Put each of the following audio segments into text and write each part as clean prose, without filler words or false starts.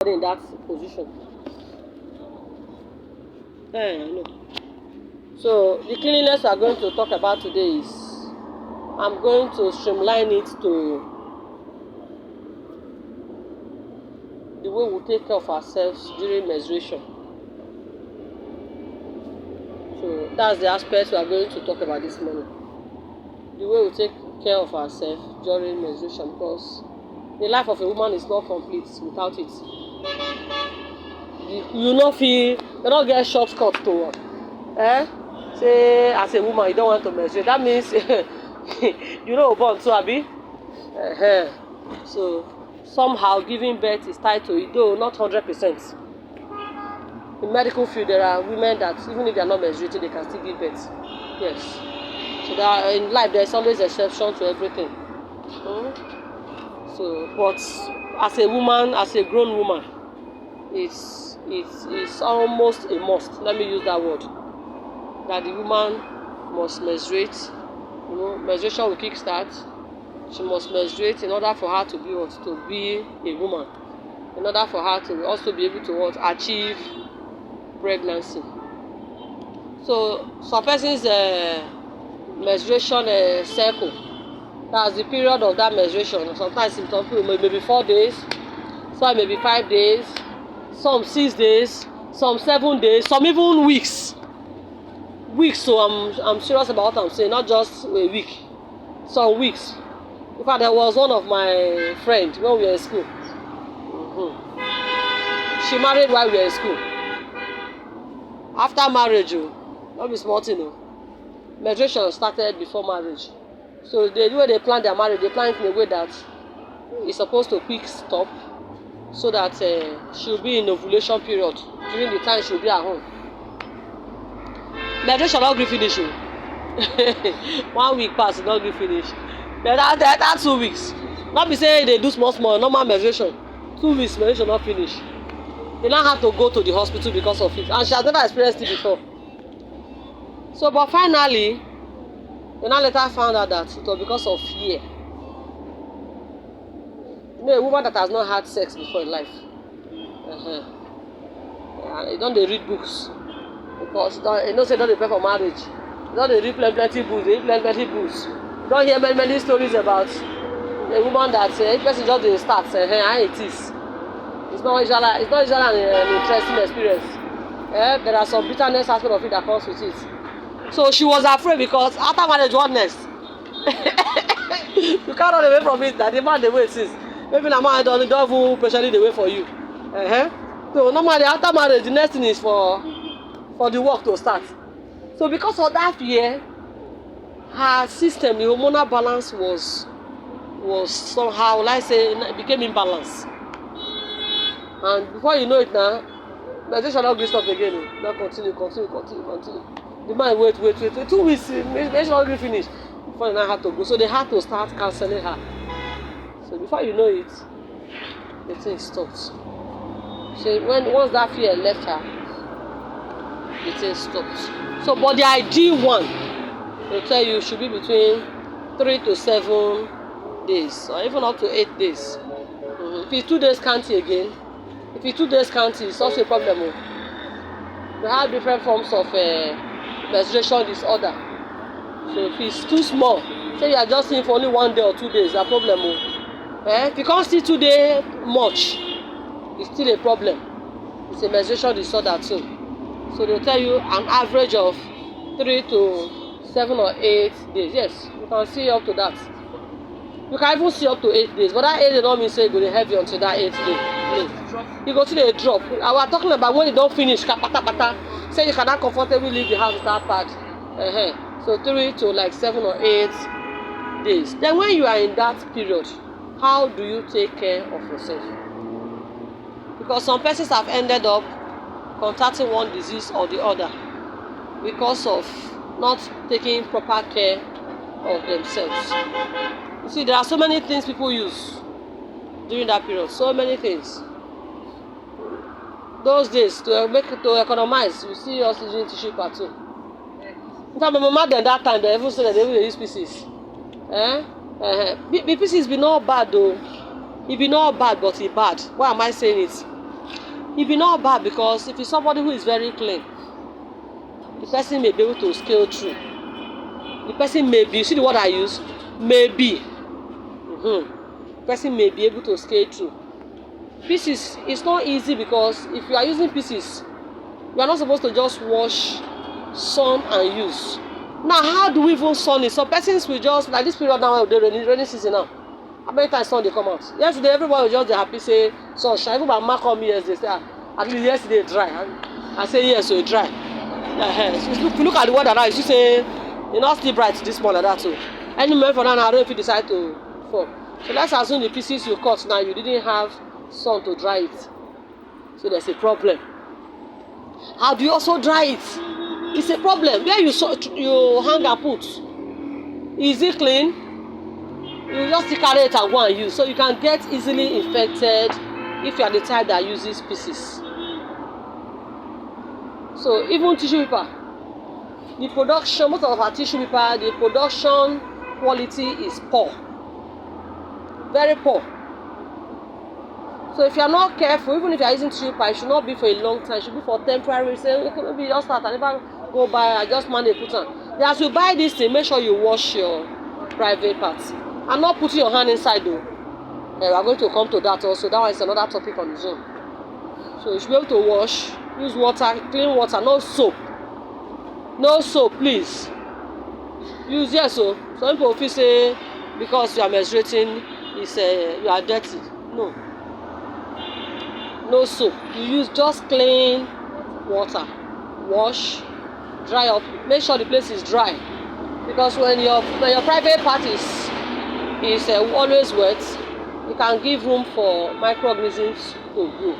in that position. I know. So the cleanliness we are going to talk about today is, I'm going to streamline it to the way we take care of ourselves during menstruation. So that's the aspect we are going to talk about this morning. The way we take care of ourselves during menstruation, because the life of a woman is not complete without it. You not feel, you don't get shortcut to work. Say as a woman you don't want to menstruate. That means you know born too, abi? So somehow giving birth is tied to it, though not 100%. In medical field, there are women that even if they are not menstruating, they can still give birth. Yes. So in life, there is always exception to everything. So, but as a woman, as a grown woman, it's almost a must. Let me use that word. That the woman must menstruate. You know, menstruation will kickstart. She must menstruate in order for her to be what? To be a woman. In order for her to also be able to what? Achieve pregnancy. So some persons menstruation cycle, that's the period of that menstruation. Sometimes some people maybe 4 days, some maybe 5 days, some 6 days, some 7 days, some even weeks. So I'm serious about what I'm saying, not just a week, some weeks. In fact, there was one of my friends when we were in school. She married while we were in school. After marriage, not be small thing, menstruation started before marriage. So the way they plan their marriage, they plan it in a way that it's supposed to quick stop, so that she'll be in ovulation period during the time she'll be at home. Menstruation not be finish. 1 week pass, not be finish. But that 2 weeks, not be say they do small normal menstruation. 2 weeks menstruation not finish. They now have to go to the hospital because of it, and she has never experienced it before. So, but finally, they now later found out that it was because of fear. You know, a woman that has not had sex before in life, you don't read books, because you know say don't prepare for marriage. You don't read plenty books. They read plenty books. You don't hear many stories about a woman that each person just starts how it is. It's not usually an interesting experience. There are some bitterness aspect of it that comes with it. So she was afraid, because after marriage, what next? You can't run away from it. That the man the way it is. Maybe the man don't even patiently the way for you. So normally after marriage, the next thing is for the work to start. So because of that fear, her system, the hormonal balance was somehow, let's say, it became imbalanced. And before you know it now, menstruation not going to stop again. Now continue. The man wait. 2 weeks, menstruation not going to finish. Before they now had to go. So they had to start counseling her. So before you know it, the thing stopped. So once that fear left her, the thing stopped. So, but the ideal one, they tell you, should be between 3 to 7 days, or even up to 8 days. If it's 2 days county again, if it's 2 days county, it's also a problem. We have different forms of menstruation disorder. So if it's too small, say you are just seeing for only 1 day or 2 days, a problem. If you can't see 2 days much, it's still a problem. It's a menstruation disorder too. So they'll tell you an average of 3 to 7 or 8 days. Yes, you can see up to that. You can even see up to 8 days. But that 8 days don't mean say you go to heavy until that 8th day. You go to the drop. I was talking about when you don't finish, say you cannot comfortably leave the house without pad. So 3 to like 7 or 8 days. Then when you are in that period, how do you take care of yourself? Because some persons have ended up contracting one disease or the other because of not taking proper care of themselves. You see, there are so many things people use during that period. So many things. Those days, to economize, you see us using tissue paper too. In fact, my mama then that time, they even said that they will use pieces. The pieces be not bad though. It be not bad, but it bad. Why am I saying it? it be not bad because if it's somebody who is very clean, the person may be able to scale through. The person may be, you see the word I use? Maybe. The person may be able to scale through. Pieces, it's not easy because if you are using pieces, you are not supposed to just wash, sun and use. Now, how do we even sun it? Some persons will just, like this period now, the rainy season now. How many times sun they come out? Yesterday, everybody was just happy, say, sunshine. Even my man called me yesterday, say, at least yesterday dry. I say, yes, so dry. So if you look at the weather now, you should say, you're not still bright this morning like that too. Any moment for now, I don't know if you decide to fall. So let's assume the pieces you cut now, you didn't have sun to dry it. So there's a problem. How do you also dry it? It's a problem. Where you hang and put, is it clean? You just carry it and go and use. So you can get easily infected if you are the type that uses pieces. So even tissue paper, the production, most of our tissue paper, the production quality is poor. Very poor. So if you are not careful, even if you are using tissue paper, it should not be for a long time. It should be for temporary. Say, okay, maybe just start and never go buy. I just manage put on. Then as you buy this thing, make sure you wash your private parts. And not putting your hand inside though. We are going to come to that also. That one is another topic on its own. So you should be able to wash, use water, clean water, no soap. No soap, please. Use yes, so some people feel say because you are menstruating, you are dirty. No. No soap. You use just clean water. Wash, dry up. Make sure the place is dry. Because when your private part is always wet, it can give room for microorganisms to grow.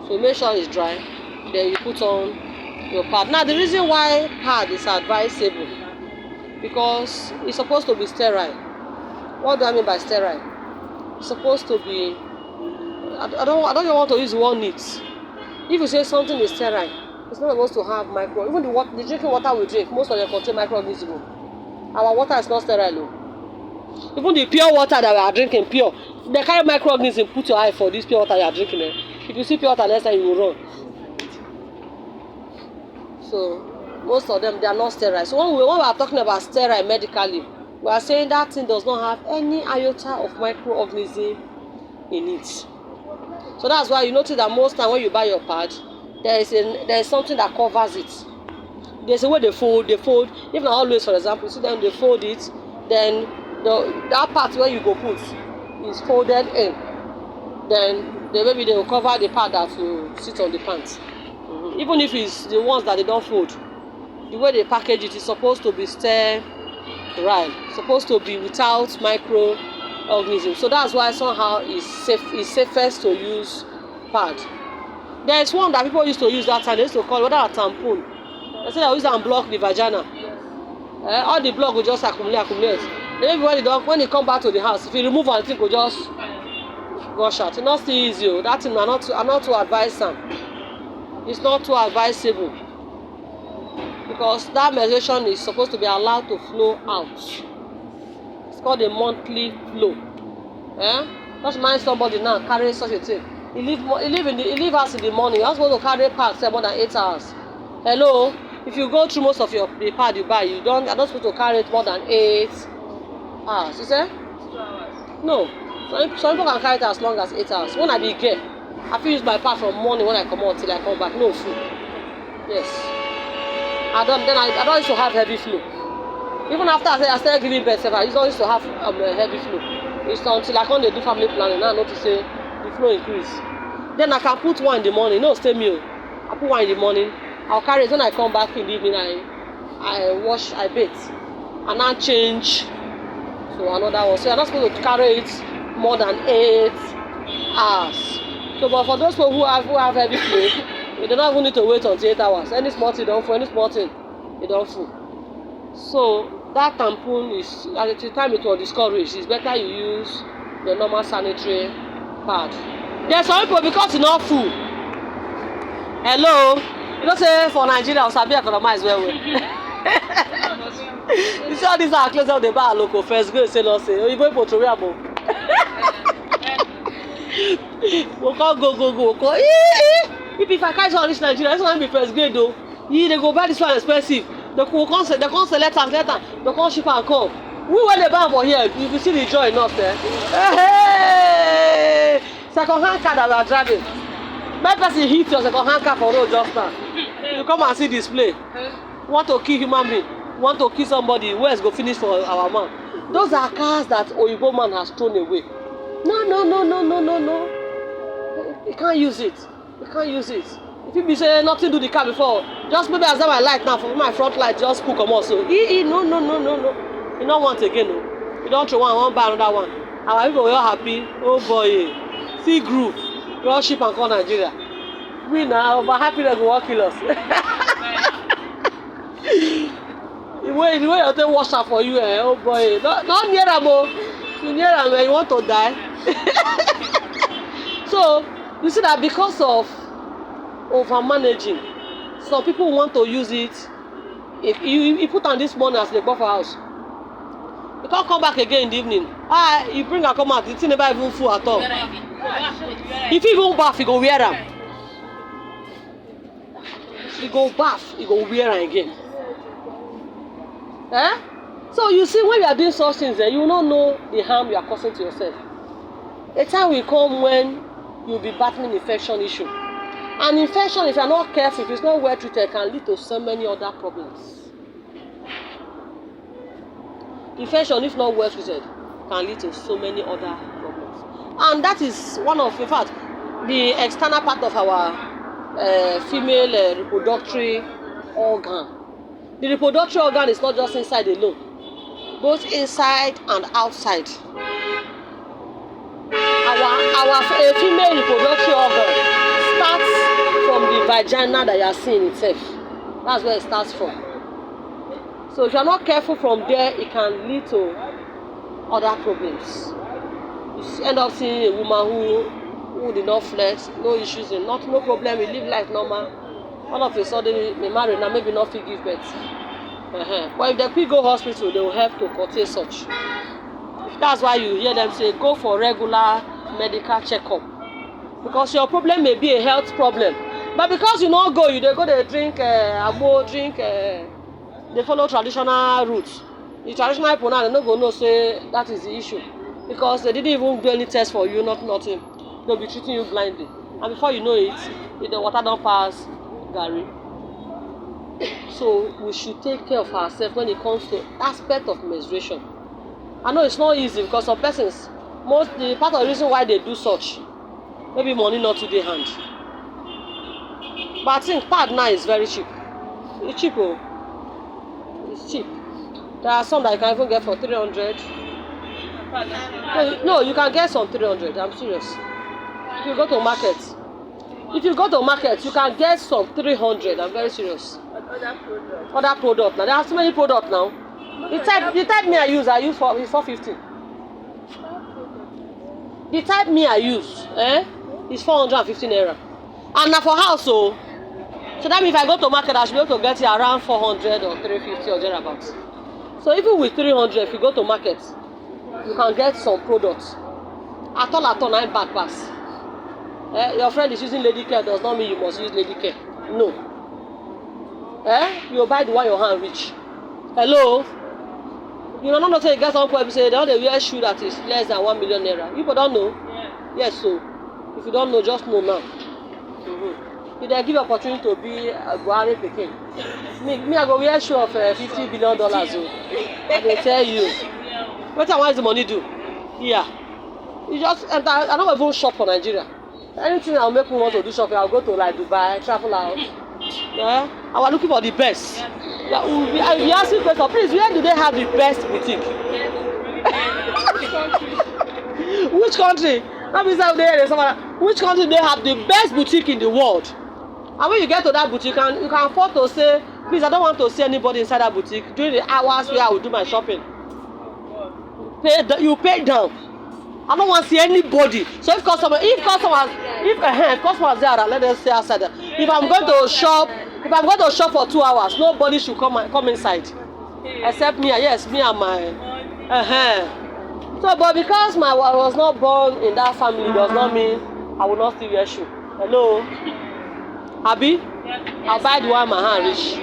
So make sure it's dry. Then you put on your pad. Now the reason why pad is advisable, because it's supposed to be sterile. What do I mean by sterile? It's supposed to be, I don't want to use the word neat. If you say something is sterile, it's not supposed to have micro. Even the drinking water we drink, most of them contain microorganisms. Our water is not sterile. Even the pure water that we are drinking, pure, they carry microorganisms. Put your eye for this pure water you are drinking. If you see pure water next time, you will run. So most of them, they are not sterile. So when we are talking about sterile medically, we are saying that thing does not have any iota of microorganism in it. So that's why you notice that most time when you buy your pad, there is something that covers it. There's a way they fold. If not always, for example, see them, they fold it, then that part where you go put is folded in. Then maybe they will cover the part that will sit on the pants. Even if it's the ones that they don't fold, the way they package it is supposed to be sterile, supposed to be without microorganisms. So that's why somehow it's safest to use pad. There is one that people used to use that time. They used to call it a tampon. They say they use and block the vagina. All the block will just accumulate. Then when they come back to the house, if you remove one thing, will just gush out. It's not still easy. That thing I'm not too advisable. It's not too advisable because that menstruation is supposed to be allowed to flow out. It's called a monthly flow. Just mind somebody now carrying such a thing. You leave us in the morning. You're not supposed to carry pads more than 8 hours. Hello, if you go through most of the pad you buy, you're not supposed to carry it more than 8 hours. You say? 2 hours. No. Some people can carry it as long as 8 hours. When I be gay, I feel use my pad from morning when I come out till I come back. No food. Yes. I don't used to have heavy flow. Even after I started giving birth, I used to have heavy flow. It's until I come to do family planning. Now I notice say the flow increase. Then I can put one in the morning. No, stay meal. I put one in the morning. I'll carry it when I come back in the evening. I wash, I bathe, and I change to another one. So you're not supposed to carry it more than 8 hours. So, but for those people who have heavy flow, you don't even need to wait until 8 hours. Any small thing don't full, any small thing you don't full. So that tampon is, at the time it was discouraged. It's better you use the normal sanitary pad. There's some people because it's not full. Hello, you don't say for Nigeria or Sabi economize well. You see all these are clothes out they buy local first go say no say. Oh, you boy put away abo. We can't go. If I carry this one reach Nigeria, this one be first grade though. They go buy this one expensive. They come select am, they come ship am come. We when they buy for here, you see the joy enough there. Hey, second hand car that we are driving. My person hit your second hand car for road just now. You come and see display. Want to kill human being, want to kill somebody, where's go finish for our man? Those are cars that Oyibo man has thrown away. No. You can't use it. You can't use it. If you be saying nothing do the car before, just maybe as my light now, for my front light just cook them also. No. You don't want again, no. You don't throw one buy another one. Our people were all happy. Oh boy, see group. We all ship and call Nigeria. We now, but happiness will kill us. The way you take wash up for you, oh boy. Not near them, you near them, you want to die. So you see that because of over managing, some people want to use it. If you put on this money as they go for house, you can't come back again in the evening. You bring her come out, the thing never even full at all. If you even bath, you go wear them. You go bath, you go wear them again. So you see, when you are doing such things, you will not know the harm you are causing to yourself. A time will come when you will be battling infection issue. And infection, if you are not careful, if it's not well treated, can lead to so many other problems. Infection, if not well treated, can lead to so many other problems. And that is one of, in fact, the external part of our female reproductory organ. The reproductory organ is not just inside alone, both inside and outside. Our female reproductory organ starts from the vagina that you are seeing itself. That's where it starts from. So if you are not careful from there, it can lead to other problems. You end up seeing a woman who did not flex, no issues, no problem, we live life normal. All of a sudden, they marry now, maybe not fit give birth. But if they quick go hospital, they will help to curtail such. That's why you hear them say, go for regular medical checkup. Because your problem may be a health problem. But because you not go, they drink agbo, they follow traditional routes. The traditional people now, they not go know say that is the issue. Because they didn't even do any test for you, nothing. They'll be treating you blindly. And before you know it, if the water don't pass, Gary. So we should take care of ourselves when it comes to aspect of menstruation. I know it's not easy because some persons, the part of the reason why they do such, maybe money not to their hand. But I think pad now is very cheap. It's cheap, oh. It's cheap. There are some that you can even get for 300. No, you can get some 300. I'm serious. If you go to market, you can get some 300. I'm very serious. Other product. Now there are so many products now. The type me I use for is 450. The type me I use, is 450 naira. And now for house, so that means if I go to market, I should be able to get it around 400 or 350 or thereabouts. So even with 300, if you go to market, you can get some products. At all, 9 bad pass. Your friend is using lady care does not mean you must use lady care. No. You buy the one your hand reach. Hello? You know not say you get some people say they wear shoe that is less than 1 million naira. You people don't know? Yeah. Yes, so if you don't know, just know now. If they give you opportunity to be a Buhari Peking, me I go wear shoe of $50 billion. So I will tell you. What does the money do? Yeah. You just enter. I don't even shop for Nigeria. Anything I'll make me want to do shopping, I'll go to like Dubai, travel out. Yeah. I was looking for the best. Yeah, we ask you question, please, where do they have the best boutique? Which country? Which country they have the best boutique in the world? And when you get to that boutique, you can afford to say, please, I don't want to see anybody inside that boutique during the hours where I will do my shopping. You pay down. I don't want to see anybody. So if customers there, let them stay outside. If I'm going to shop for 2 hours, nobody should come inside, except me. Yes, me and my. So, but because I was not born in that family, does not mean I will not still wear shoe. Hello. Abi? I'll buy the one my hand reach.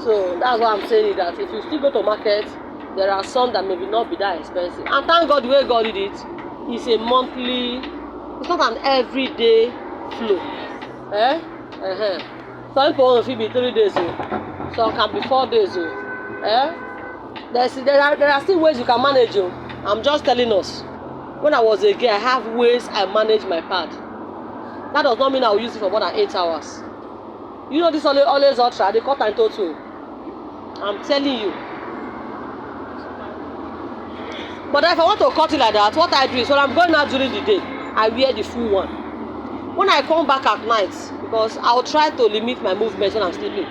So that's why I'm saying that if you still go to market, there are some that maybe not be that expensive. And thank God the way God did it, it's a monthly, it's not an everyday flow. Eh? Some people will be 3 days, some can be 4 days. Eh? There are still ways you can manage. I'm just telling us. When I was a girl, I have ways I manage my pad. That does not mean I will use it for more than 8 hours. You know this always ultra, they cut into 2. I'm telling you. But if I want to cut it like that, what I do is when I'm going out during the day, I wear the full one. When I come back at night, because I'll try to limit my movement when I'm sleeping.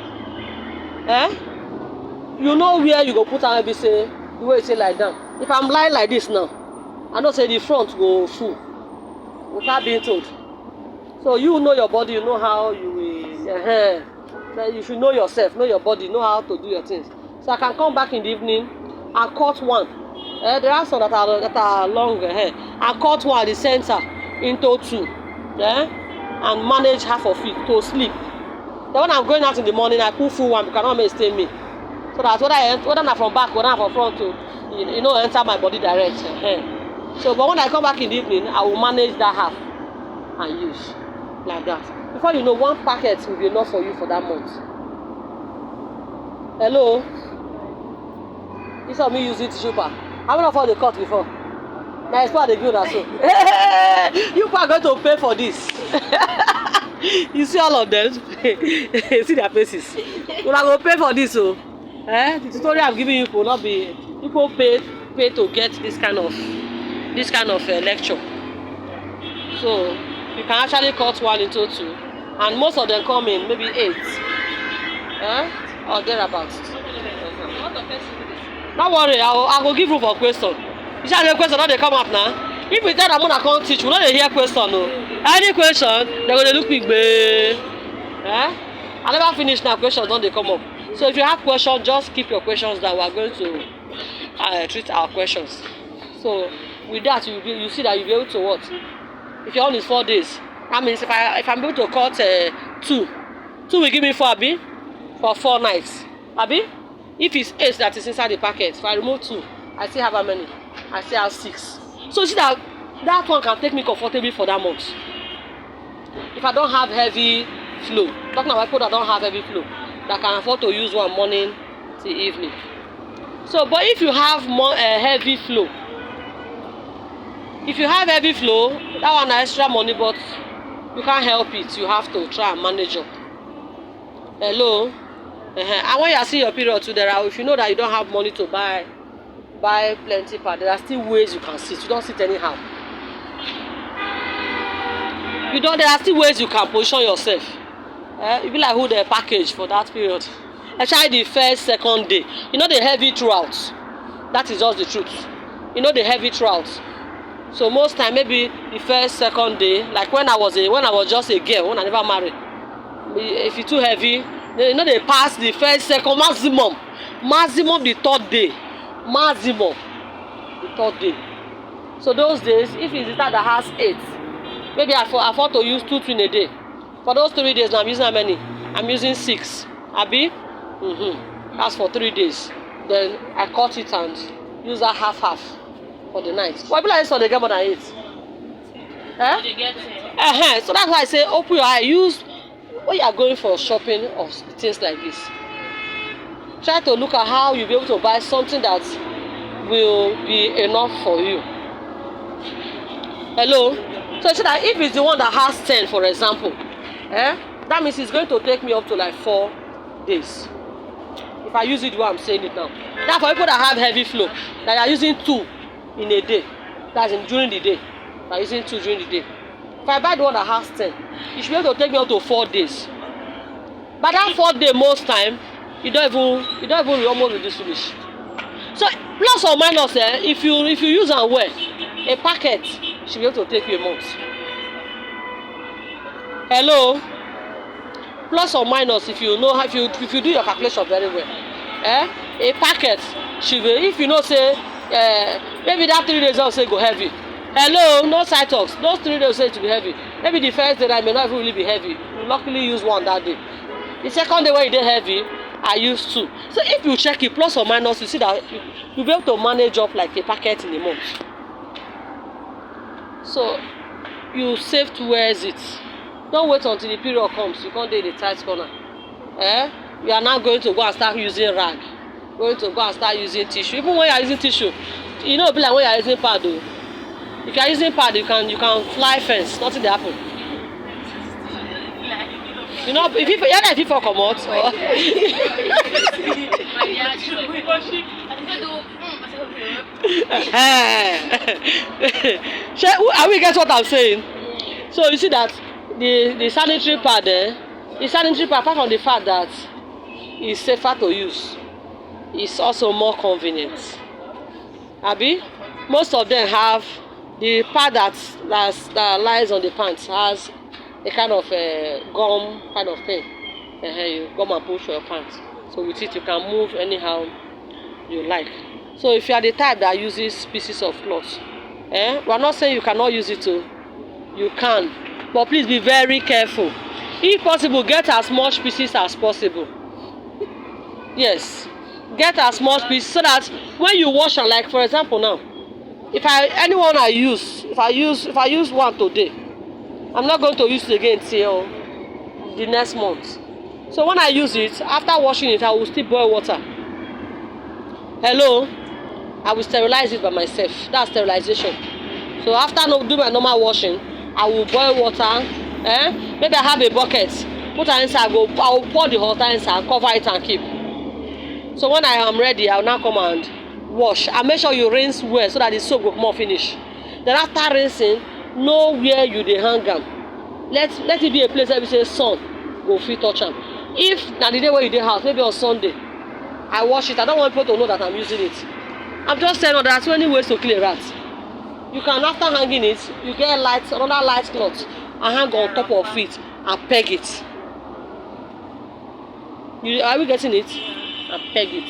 You know where you go put on maybe say the way you say like that. If I'm lying like this now, I know say the front go full without being told. So you know your body, you know how you will. You should know yourself, know your body, know how to do your things. So I can come back in the evening and cut one. There are some that are long. I cut one at the center into 2. And manage half of it to sleep. Then when I'm going out in the morning, I put full one because cannot mistake me. So that whether I'm from back, whether I'm from front, to enter my body direct. So, but when I come back in the evening, I will manage that half and use like that. Before you know, 1 packet will be enough for you for that month. Hello? This of me using tissue paper. How many of us they cut before? Now it's what they give us so. You are going to pay for this. You see all of them. See their faces. You are going to pay for this, so. The tutorial I'm giving you will not be. People pay to get this kind of lecture. So you can actually cut 1 into 2, and most of them come in maybe 8, or thereabouts. Don't worry, I will give room for question. You shall have question, not they come up now. If we tell them I can't teach, we not hear question. No. Any question, they're going to look big. I never finish now. Questions don't they come up. So if you have questions, just keep your questions down. We are going to treat our questions. So with that, you see that you'll be able to what? If your own is 4 days, that means if I'm able to cut 2 will give me 4 abi for 4 nights. Abi? If it's 8 that is inside the packet, if I remove 2, I still have how many? I still have 6. So you see that one can take me comfortably for that month. If I don't have heavy flow, talking about people that don't have heavy flow, that can afford to use one morning till evening. So, but if you have more heavy flow, that one is extra money, but you can't help it. You have to try and manage up. Hello? And when you are seeing your period too, if you know that you don't have money to buy plenty pad, there are still ways you can sit. You don't sit anyhow. There are still ways you can position yourself. You be like who the package for that period. Especially the first, second day. You know the heavy throughout. That is just the truth. You know the heavy throughout. So most time maybe the first, second day, like when I was just a girl, when I never married. If it's too heavy, they pass the first, second, maximum the 3rd day. Maximum the 3rd day. So those days, if it's the type that has 8, maybe I afford to use 2 in a day. For those 3 days, now I'm using how many? I'm using 6. Abi? That's for 3 days. Then I cut it and use that half for the night. Why people like this they get more than 8? They get it. So that's why I say open your eye. Use when you are going for shopping or things like this. Try to look at how you'll be able to buy something that will be enough for you. Hello? So you see that if it's the one that has 10, for example, that means it's going to take me up to like 4 days. If I use it the way I'm saying it now. Now for people that have heavy flow, that are using 2 in a day, that's during the day. They're using 2 during the day. If I buy the one that has 10, it should be able to take me up to 4 days. By that 4th day, most time, you don't even almost reduce finish. So plus or minus, if you use and wear, a packet should be able to take you a month. Hello? Plus or minus, if you do your calculation very well, a packet should be, if you know say maybe that 3 days I'll say go heavy, Hello, no side talks. Those 3 days say to be heavy. Maybe the first day that may not even really be heavy. You luckily use one that day. The second day when you dey heavy, I use 2. So if you check it plus or minus, you see that you'll be able to manage up like a packet in a month. So you save towards it. Don't wait until the period comes. You can't do the tight corner. You are now going to go and start using rag. Going to go and start using tissue. Even when you are using tissue, you know, be like when you are using pad though. If you are using pad, you can fly fence. Nothing dey happen. You know, if you come out. Are we get what I'm saying? So you see that the sanitary pad the sanitary pad, apart from the fact that it's safer to use, it's also more convenient. Abi, most of them have the pad that lies on the pants has a kind of gum kind of thing. You gum and push your pants. So with it you can move anyhow you like. So if you are the type that uses pieces of cloth, we are not saying you cannot use it too. You can, but please be very careful. If possible, get as much pieces as possible. Yes, get as much pieces so that when you wash am, like for example now, if I use one today, I'm not going to use it again till the next month. So when I use it, after washing it, I will still boil water. Hello, I will sterilize it by myself. That's sterilization. So after do my normal washing, I will boil water. Maybe I have a bucket. Put it inside. I will pour the water inside, cover it and keep. So when I am ready, I will now come and wash. And make sure you rinse well so that the soap will come out finish. Then after rinsing, know where you dey hang am. Let it be a place where we say sun go fit touch am. If na the day when you dey house, maybe on Sunday, I wash it. I don't want people to know that I'm using it. I'm just saying that there are so many ways to kill a rat. You can, after hanging it, you get another light cloth and hang on top of it and peg it. Are we getting it? And peg it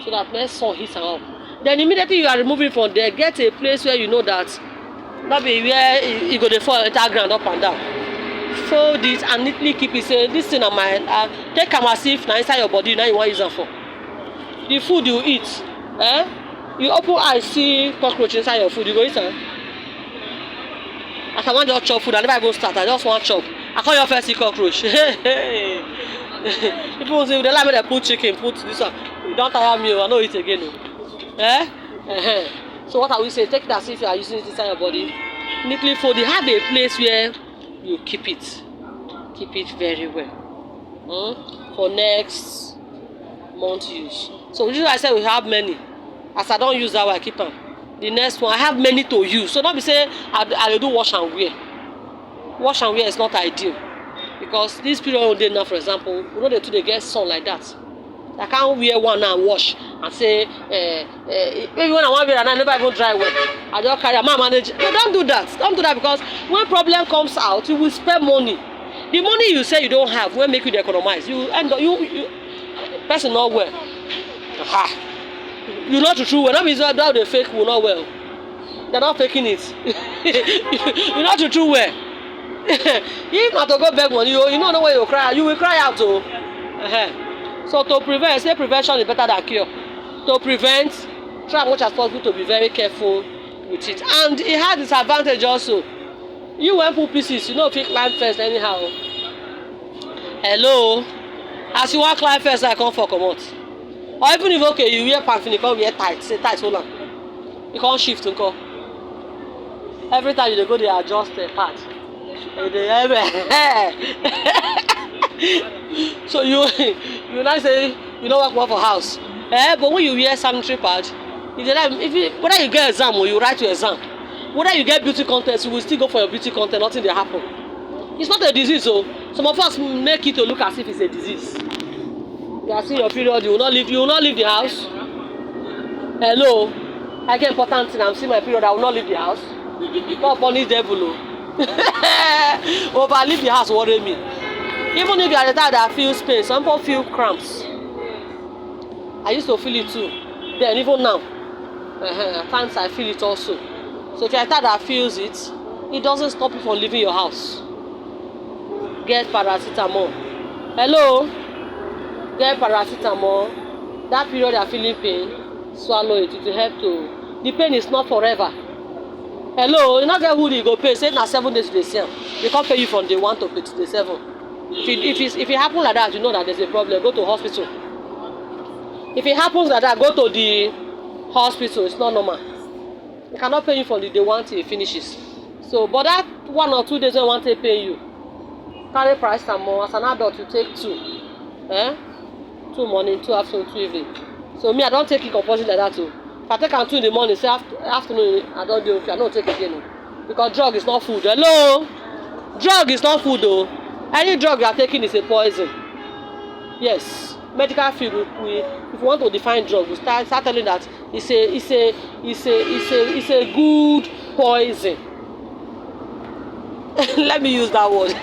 so that when sun hits am up, then immediately you are removing from there, get a place where you know that not be where e go dey fall enter ground up and down. Fold it and neatly keep it. Say this thing na my take am as if na inside your body na you wan use am for. The food you eat, you open eye see cockroach inside your food, you go eat am. As I wan just chop food, I never even start, I just wan chop. I come here first see cockroach. People say they like me dey put chicken, put this one. You don tire me, I no eat again o. So what I will say, take it as if you are using it inside your body. Neatly fold it. Have a place where you keep it. Keep it very well. For next month use. So this is why I said we have many. As I don't use that one, I keep them. The next one, I have many to use. So don't be say I do wash and wear. Wash and wear is not ideal. Because this period day now, for example, we know they get sun like that. I can't wear one now and wash and say, maybe when I want to wear and I never even dry well. I just carry my manage. No, don't do that. Don't do that because when problem comes out, you will spend money. The money you say you don't have will make you economize. You end up you person not well. Aha. You know the truth. When I'm that they fake will not well. They're not faking it. You know the truth well. If not to go beg money, you don't know where you cry. You will cry out too. So to prevent, say prevention is better than cure. To prevent, try as much as possible to be very careful with it. And it has this advantage also. You when put pieces, you know if you climb first anyhow. Hello. As you want climb first, I come for comot. Or even if okay, you wear pants, you come wear tight, say tight hold on. You can't shift and go. Every time you go, they adjust the part. So you now say you don't work more for house. But when you wear sanitary pad, whether you get exam or you write your exam, whether you get beauty contest, you will still go for your beauty contest, nothing will happen. It's not a disease, so some of us make it to look as if it's a disease. You are seeing your period, you will not leave the house. Hello, I get important thing, I'm seeing my period, I will not leave the house. God punish devil. But I leave the house, worry me. Even if you are the type that feels pain, some people feel cramps. I used to feel it too. Then even now, at times I feel it also. So if you're a type that feels it, it doesn't stop you from leaving your house. Get paracetamol. Hello? Get paracetamol. That period you're feeling pain, swallow it. It will help to. The pain is not forever. Hello? You not get who you go pay. Say na 7 days to the same. They can't pay you from day 1 to day 7. If it happens like that, you know that there's a problem. Go to hospital. If it happens like that, go to the hospital. It's not normal. They cannot pay you from the day 1 till it finishes. So, but that 1 or 2 days when want to pay you, carry paracetamol. As an adult, you take 2. 2 morning, 2 afternoon, 2 evening. So me, I don't take it compulsory like that too. If I take 2 in the morning, say afternoon, I don't do okay. I don't take it again. Because drug is not food. Hello? Drug is not food though. Any drug you are taking is a poison. Yes. Medical field, if you want to define drug, we start telling that it's a good poison. Let me use that word.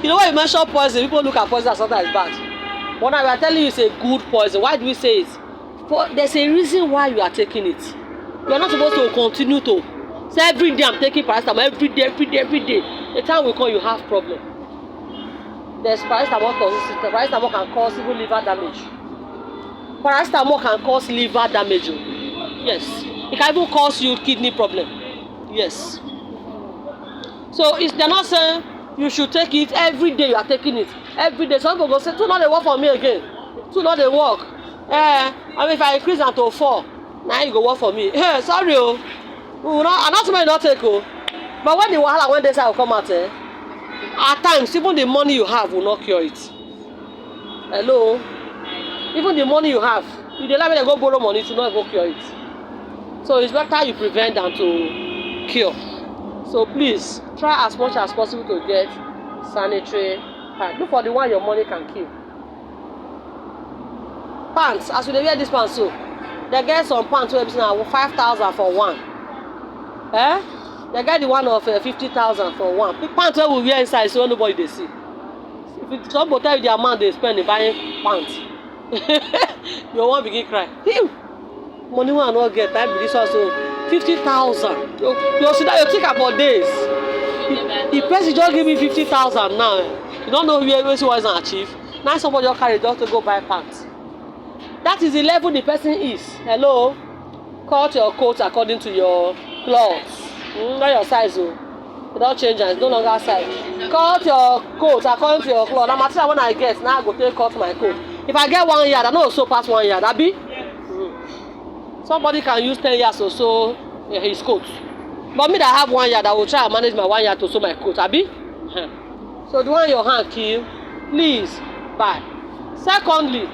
You know when you mention poison, people look at poison as something that's bad. But now we are telling you it's a good poison. Why do we say it? There's a reason why you are taking it. You are not supposed to continue to say every day I'm taking paracetamol, every day. The time will come you have problem. There's paracetamol toxicity. Paracetamol can cause even liver damage. Paracetamol can cause liver damage. Yes. It can even cause you kidney problem. Yes. So they're not saying you should take it every day. You are taking it every day. Some people go say, 2 not they work for me again. 2 not they work. I mean, if I increase until 4, now you go work for me. Hey, sorry, I'm not somebody not take. But when the wahala when this will come out, at times even the money you have will not cure it. Hello, even the money you have, you dey like me go borrow money to not go cure it. So it's better you prevent than to cure. So please try as much as possible to get sanitary pants. Look for the one your money can kill. Pants, as you dey wear this pants so, they get some pants wey be say na 5,000 for one. They get the one of 50,000 for one. The pants wey we wear inside so nobody dey see. If somebody tell you the amount they spend in buying pants, you wan begin cry. Money wey I no get, I be this one so 50,000. You sit down, you think about days. The person just give me 50,000 now. You don't know where he was and achieve. Now somebody just carry just to go buy pants. That is the level the person is. Hello? Cut your coat according to your clothes. Not your size. You don't change and it's no longer size. Cut your coat according to your clothes. No matter when I get, now I go take cut my coat. If I get 1 yard, I know so pass 1 yard. Abi? Somebody can use 10 yards or so his coat. But me that have 1 yard, I will try and manage my 1 yard to sew my coat. Abi? So the one your hand kill, please buy. Secondly,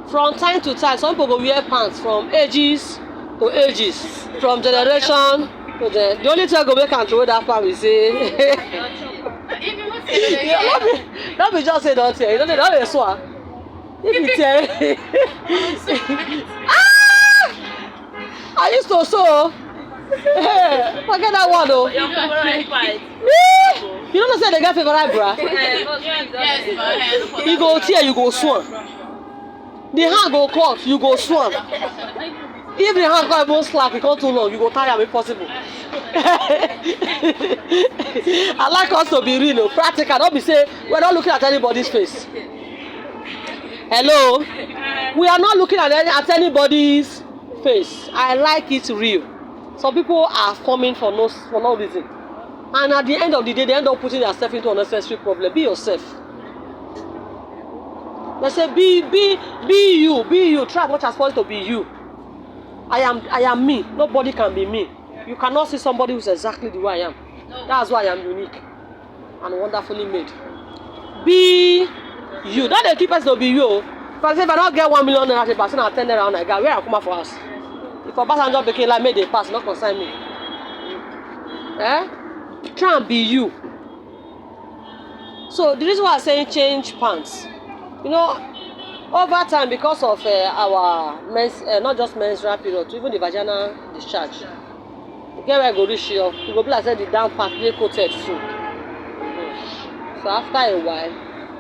from time to time, some people go wear pants from ages to ages, from generation to the only thing I go make am throw that pant be say. Don't be just say don't tell. You don't dey swear. If you tell. I used to sew. Hey, forget that one though. Your favorite part. You don't know say they get favorite bra. You go tear, you go swan. The hand go cut, you go swan. If the hand go even slack, it come too long, you go tire if possible. I like us to be real, practical. Don't be say we're not looking at anybody's face. Hello, we are not looking at anybody's face. I like it real. Some people are forming for no reason, and at the end of the day, they end up putting themselves into unnecessary problem. Be yourself. They say be you. Try as much as possible to be you. I am me. Nobody can be me. You cannot see somebody who's exactly the way I am. That's why I am unique and wonderfully made. Be you. Not the key person to be you. If I don't get 1 million naira, person I attend around I got where I come out for us. If a passenger became like made a pass, not concern me. Try and be you. So the reason why I'm saying change pants, you know, over time because of our not just menstrual period, even the vaginal discharge, you get where I go reach you go be like say the down part dey coated too. So after a while,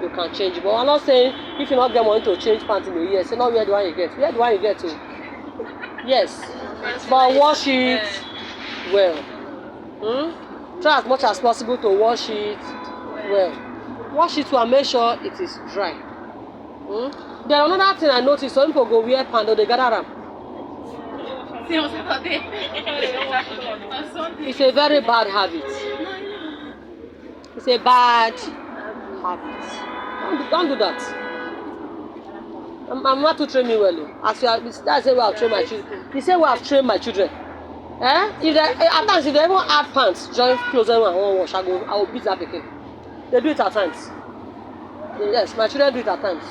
you can change. But I'm not saying if you not get money to change pants in a year, say not wear the one you get. Wear the one you get too. Yes, but wash it, well. Try as much as possible to wash it well. Wash it well and make sure it is dry. Then another thing I noticed, some people go wear pants, they gather them. It's a very bad habit. It's a bad habit. Don't do that. I'm not to train me well. As you are, that's the way I've trained my children. The same way I've trained my children. If they, at times, if they even add pants, join clothes and won't wash, I will beat that again. They do it at times. Yes, my children do it at times.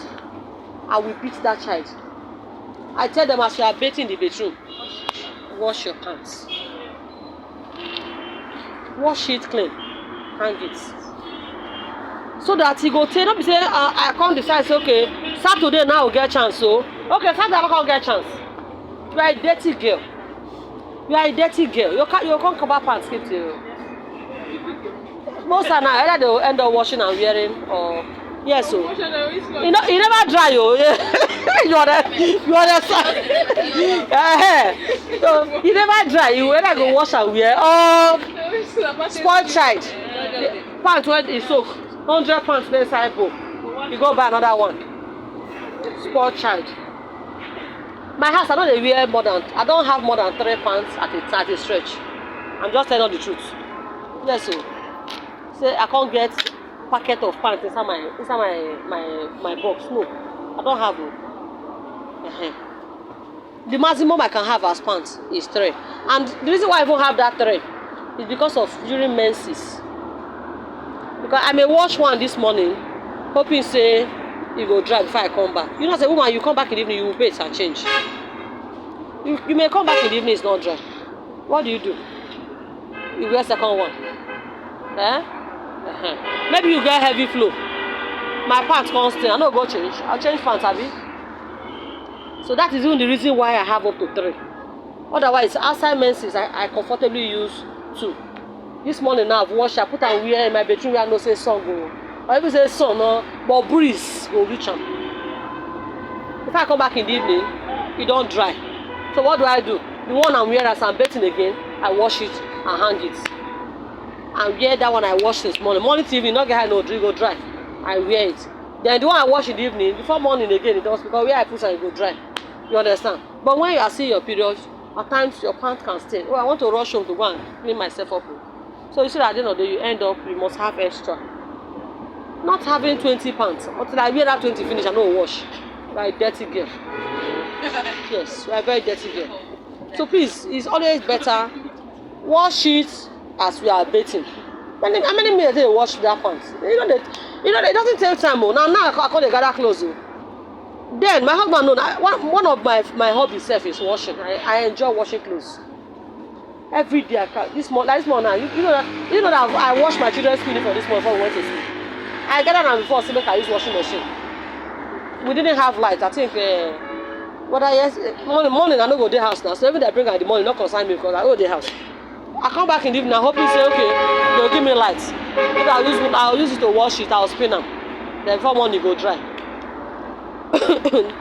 I will beat that child. I tell them as you are bathing in the bedroom, wash your pants. Wash it clean. Hang it. So that he go tell, don't be say, I can't decide, say, okay, Saturday now I will get chance. So, okay, Saturday I can't get chance. You are a dirty girl. You are a dirty girl. You can't cover pants, keep to most of now, either they will end up washing and wearing, or yes, so you never dry, you understand? So you never dry. You either go wash and wear, or spoiled child. Pants when it soak, 100 pants inside bowl. You go buy another one. Spoiled child. My house, I don't have more than 3 pants at a stretch. I'm just telling you the truth. Yes, so say I can't get packet of pants inside my box. No, I don't have one. The maximum I can have as pants is 3. And the reason why I even have that 3 is because of during menses. Because I may wash one this morning, hoping say it go dry before I come back. You know, as a woman, you come back in the evening, you will bathe and change. You may come back in the evening, it's not dry. What do? You wear second one. Maybe you get heavy flow. My pants constant. I don't go change. I'll change pants, Abby. So that is even the reason why I have up to 3. Otherwise, outside menses, I comfortably use 2. This morning now I've washed, I put and wear in my bedroom where I know say sun go. Or even say sun, no, but breeze will reach them. If I come back in the evening, it don't dry. So what do? The one I'm wearing as I'm bathing again, I wash it and hang it. And wear that one I washed this morning. Morning to evening, not get no go dry. I wear it. Then the one I wash in the evening, before morning again, it does because where I put it go dry. You understand? But when you are seeing your period, at times your pants can stain. Oh, I want to rush home to go and clean myself up. So you see that at the end of the day, you end up, you must have extra. Not having 20 pants. Until I wear that 20 finish, I don't wash. You are a dirty girl. Yes, you are a very dirty girl. So please, it's always better wash it as we are bathing. How many minutes they wash their pants? You know that it doesn't take time. Now I call the gather clothes. Then my husband knows one of my hobby self is washing. I enjoy washing clothes. Every day I can. This morning, you know that I wash my children's uniform this morning before we went to sleep. I gathered them before so make I use washing machine. We didn't have light. I think morning I no go to the house now. So every day I bring out the money, not concern me because I go to the house. I come back in the evening, I hope you say okay, they'll give me light. Maybe I'll use it to wash it, I'll spin them. Then before morning go dry.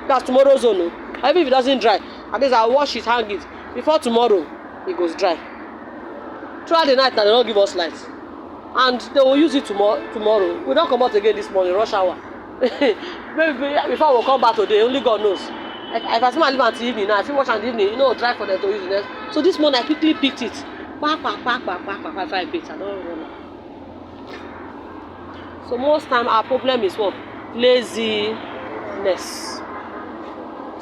That's tomorrow's own. Even if it doesn't dry, at least I'll wash it, hang it. Before tomorrow, it goes dry. Throughout the night, they don't give us light. And they will use it tomorrow. We don't come out again this morning, rush hour. Maybe before we come back today, only God knows. If I see my leave until evening now, I feel wash in the evening, dry for them to use it. So this morning I quickly picked it. Back, 5 bits. I don't run. So most time our problem is what? Laziness.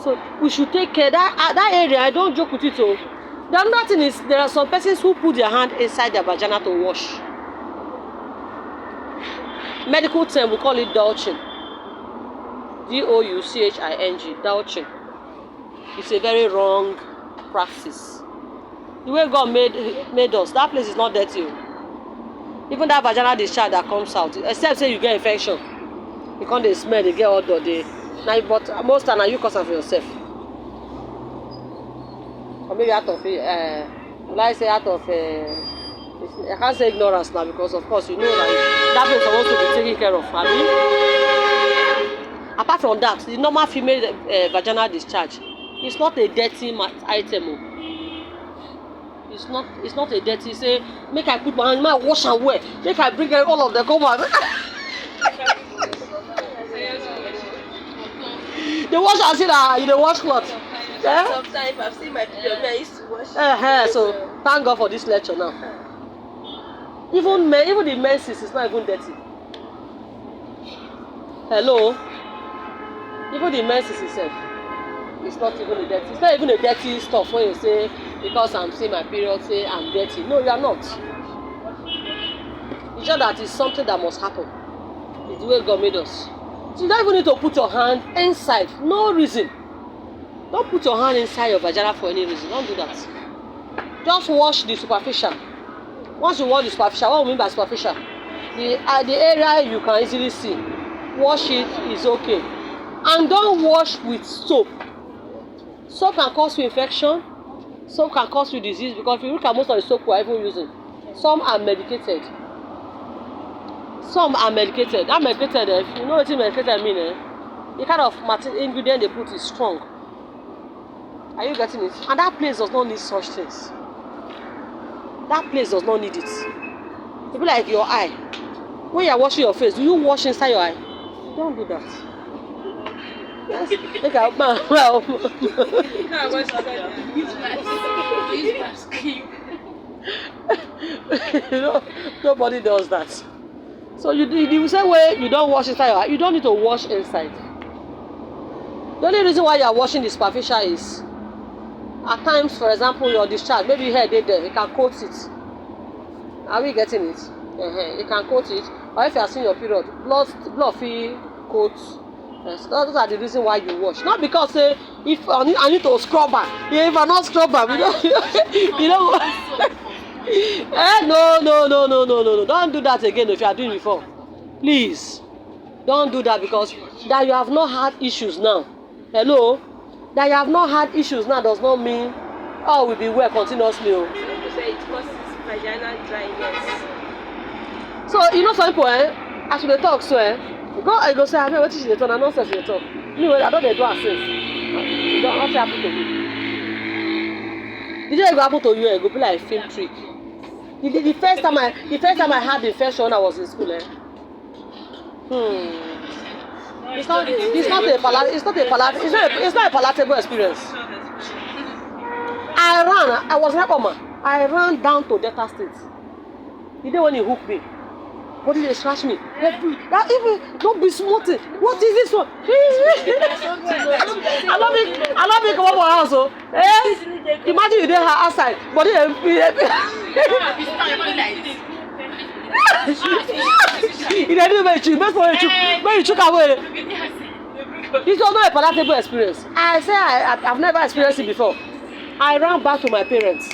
So we should take care that area. I don't joke with it. So the other thing is there are some persons who put their hand inside their vagina to wash. Medical term we call it douching. Douching. Douching. It's a very wrong practice. The way God made us, that place is not dirty. Even that vaginal discharge that comes out, except say you get infection, you can't they smell, they get odor, but most time you cause it for yourself. Or maybe out of I can't say ignorance now because of course you know that place is supposed to be taken care of. Apart from that, the normal female vaginal discharge is not a dirty item. It's not a dirty. Say make I put my hand, make I wash and wear. Make I bring all of them come out. They wash and see that you dey wash cloth. Yeah? Sometimes I've seen my period, I used to wash. So thank God for this lecture now. Even the menses is not even dirty. Hello? Even the menses itself, it's not even a dirty. It's not even a dirty stuff when you say because I'm seeing my period, say I'm dirty. No, you are not. It's just that it's something that must happen. It's the way God made us. So you don't even need to put your hand inside. No reason. Don't put your hand inside your vagina for any reason. Don't do that. Just wash the superficial. Once you wash the superficial, what we mean by superficial? The area you can easily see. Wash it is okay. And don't wash with soap. Soap can cause you infection. Soap can cause you disease because if you look at most of the soap we are even using, some are medicated. Some are medicated. That medicated, if you know what medicated mean, the kind of ingredient they put is strong. Are you getting it? And that place does not need such things. That place does not need it. It be like your eye. When you are washing your face, do you wash inside your eye? Don't do that. Yes. Look at well. You know, nobody does that. So the same way you don't wash inside your eye, you don't need to wash inside. The only reason why you are washing the superficial is at times, for example, your discharge, maybe your hair dey there, you can coat it. Are we getting it? You can coat it. Or if you are seeing your period, blood fit coat. Yes, those are the reason why you wash. Not because if I need to scrub her. If I'm not scrub her, you know. No. Don't do that again if you are doing before. Please. Don't do that because that you have not had issues now. Hello? That you have not had issues now does not mean all will be well continuously. So you say it causes vaginal dryness. So you know some people, as we talk so, I go say, I mean, what is the talk? I don't say the talk. Anyway, I don't do as sense. You don't what happen to me. The day it go happen to you, it go be like a film trick. The first time I had the infection when I was in school, It's not a palatable experience. I was like, I ran down to Delta State. The day when he hooked me, body they scratch me. That even don't be smarting. What is this one? I love it come up my house. Imagine you there outside, body you didn't make you took away. It was not a palatable experience. I say I've never experienced it before. I ran back to my parents.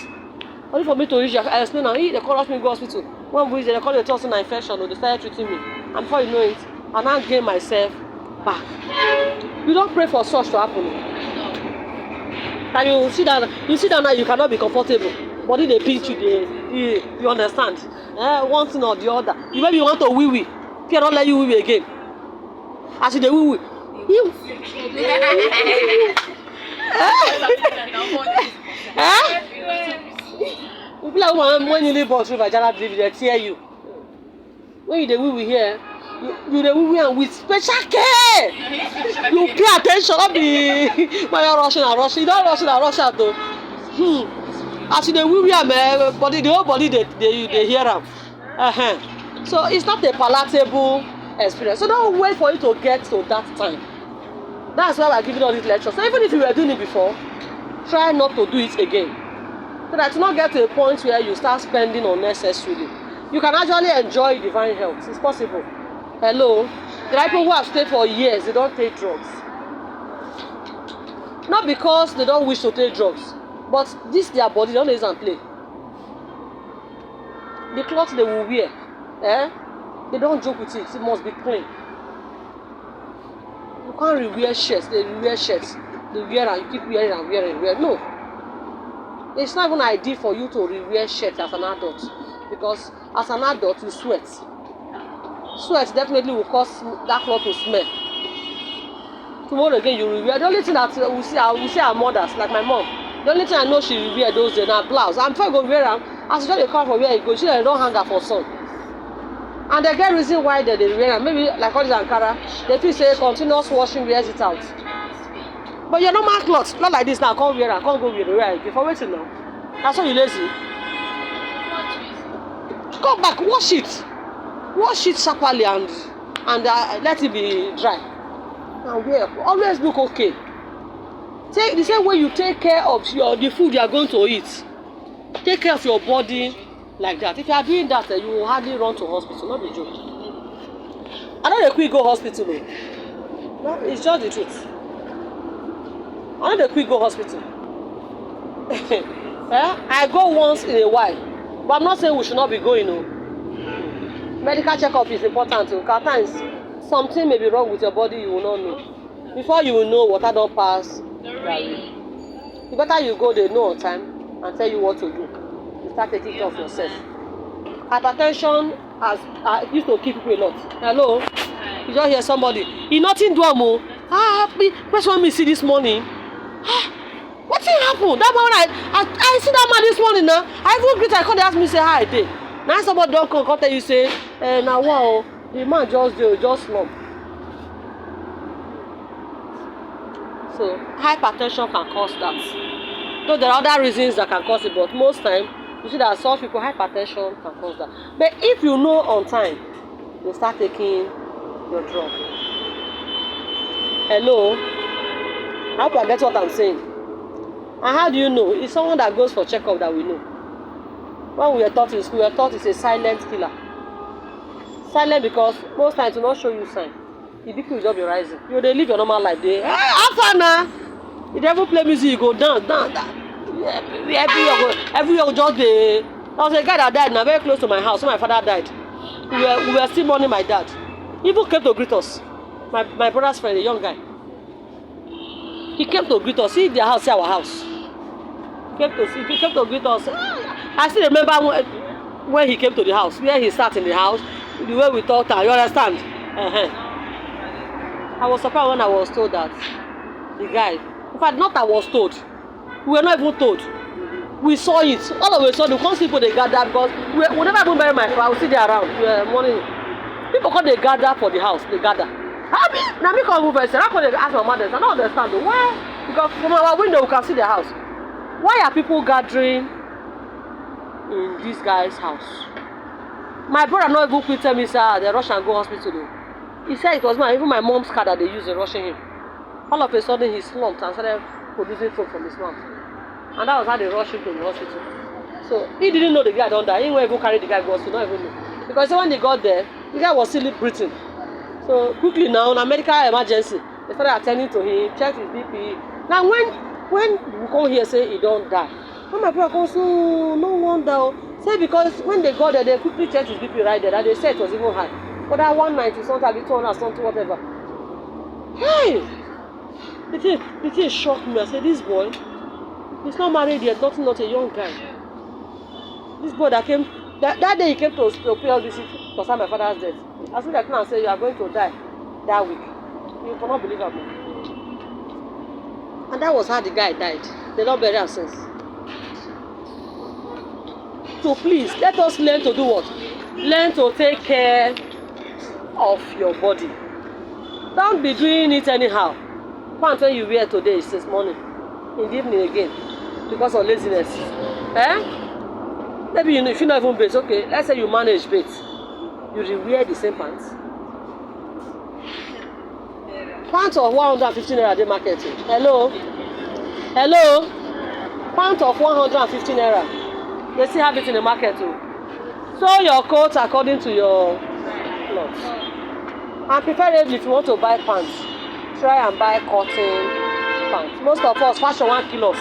Only for me to reach, I explained now, they call us me go hospital. When we reach, they call the toxin infection or they started treating me. And before you know it, I now gain myself back. You don't pray for such to happen. And you sit down now, you cannot be comfortable. Body they pinch you, you understand? One thing or the other. You maybe want to wee. Cannot let you wee again. As you dey wee. You be like when you leave bus through vaginal delivery, they tear you. When you dey wee here, you dey wee and with special care. You pay attention, not be when you're rushing. You don't rush out though. As you dey wee body, the whole body they hear am. So it's not a palatable experience. So don't wait for it to get to that time. That's why we're giving all these lectures. So even if you were doing it before, try not to do it again. So that you not get to a point where you start spending unnecessarily. You can actually enjoy divine health. It's possible. Hello? There are people who have stayed for years, they don't take drugs. Not because they don't wish to take drugs, but this their body, they don't use and play. The clothes they will wear, they don't joke with it. It must be clean. You can't rewear shirts. They rewear shirts. They wear and you keep wearing and wearing. No. It's not even ideal for you to rewear shirts as an adult. Because as an adult, you sweat. Sweat definitely will cause that cloth to smell. Tomorrow again, you rewear. The only thing that we see our mothers, like my mom, The only thing I know she wear those days na blouse. And before I go wear am, as she just dey come from where e go, she don't hang her for sun. And the get reason why they wear am. Maybe like all this Ankara, they feel say continuous washing wears it out. But your normal clothes, not like this now, come wear am, come go wear it. Before waiting now. That's why you lazy. Come back, wash it. Wash it sharply and let it be dry. And wear. Always look okay. Take the same way you take care of the food you are going to eat. Take care of your body like that. If you are doing that, you will hardly run to hospital. Not be joke. I know they quick go hospital. No, it's just the truth. I know they quick go hospital. I go once in a while, but I'm not saying we should not be going. No. Medical checkup is important too. At times, something may be wrong with your body you will not know. Before you will know, water don't pass. The better you go, they know on time and tell you what to do. You start taking care of yourself. Hypertension used to keep people a lot. Hello? You just hear somebody. He nothing do amo. First one me see this morning. What thing happen? That man I see that man this morning now. I even greet, I come, they ask me say how I dey. Now somebody don't come tell you say, now wow, the man just slump. So hypertension can cause that. Though there are other reasons that can cause it, but most time you see that some people hypertension can cause that. But if you know on time, you start taking your drug. Hello? I hope you get what I'm saying. And how do you know? It's someone that goes for checkup that we know. When we were taught in school, we were taught it's a silent killer. Silent because most times it will not show you sign. The BP will just be rising. You dey live your normal life. How far now? If they ever play music, you go down. Every year just dey. There was a guy that died now, very close to my house. When my father died, we were still mourning my dad. He even came to greet us. My brother's friend, a young guy. He came to greet us. See their house, see our house. He came to greet us. I still remember when he came to the house, where he sat in the house, the way we talked. You understand? I was surprised when I was told that the guy, in fact, not I was told, we were not even told. We saw it. All of a sudden, once people they gather because we never even bury my father. I will sit there around. Morning. People come they gather for the house. They gather. Now me come over and say, how come they ask my mother? I don't understand. Why? Because from our window we can see their house. Why are people gathering in this guy's house? My brother not even quick tell me, sir, they rush and go hospital. Though. He said it was even my mom's car that they used in rushing him. All of a sudden he slumped and started producing foam from his mouth. And that was how they rushed him to the hospital. So he didn't know the guy don't die. He didn't even carry the guy to the hospital, not even know. Because when they got there, the guy was still breathing. So quickly now, in a medical emergency, they started attending to him, checked his BP. Now when we come here say he don't die, when my brother comes, so no wonder. Say because when they got there, they quickly checked his BP right there, and they said it was even high. But that 190 something, 200 something, whatever. Hey! The thing shocked me. I said, this boy, he's not married yet, not a young guy. This boy that came, that day he came to pay all this concerning my father's death. As soon as I come and say, you are going to die that week. You cannot believe it. And that was how the guy died. They don't bury him since. So please, let us learn to do what? Learn to take care of your body. Don't be doing it anyhow. Pants when you wear today is this morning, in the evening again, because of laziness. Maybe you if you not even bathe, okay. Let's say you manage bathe, you rewear the same pants. Pants of 115 naira dey market. Hello. Pants of 115 naira. They still have it in the market too. Sew your coat according to your clothes. And preferably if you want to buy pants, try and buy cotton pants. Most of us fashion 1 kilo.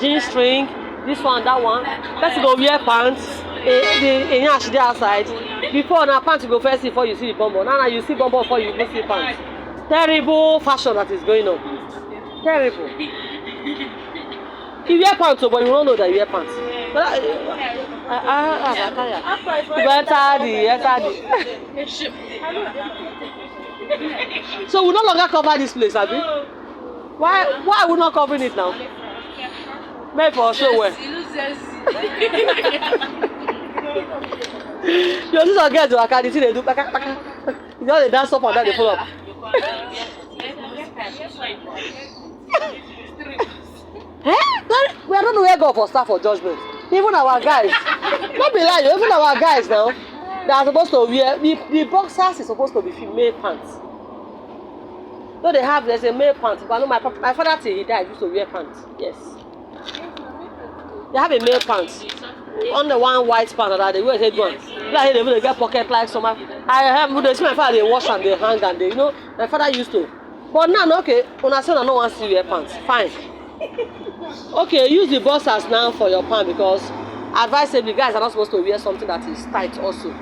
Jean string, this one, that one. Let's go wear pants. The yash dey outside. Before now pants you go first before you see the bumbo. Now you see bumbo before you go see pants. Terrible fashion that is going on. Terrible. You wear pants, but you don't know that you wear pants. But so we no longer cover this place, abi? Why are we not covering it now? Made for show where. Your sister get to Waka, the thing they do, paka. You know they dance up and down, they pull up. We are not where God for staff for judgment. Even our guys. Not be lying, even our guys now, they are supposed to wear, the boxers is supposed to be female pants. So they have, there's a male pants, but I know my father till he died used to wear pants. Yes. They have a male pants. On the one white pants that they wear head one. Like they get pocket like some. I have they see my father they wash and they hang and they, you know, my father used to. But now okay, when I say I don't want to see wear pants, fine. Okay, use the boxers now for your pants because advisably guys are not supposed to wear something that is tight also.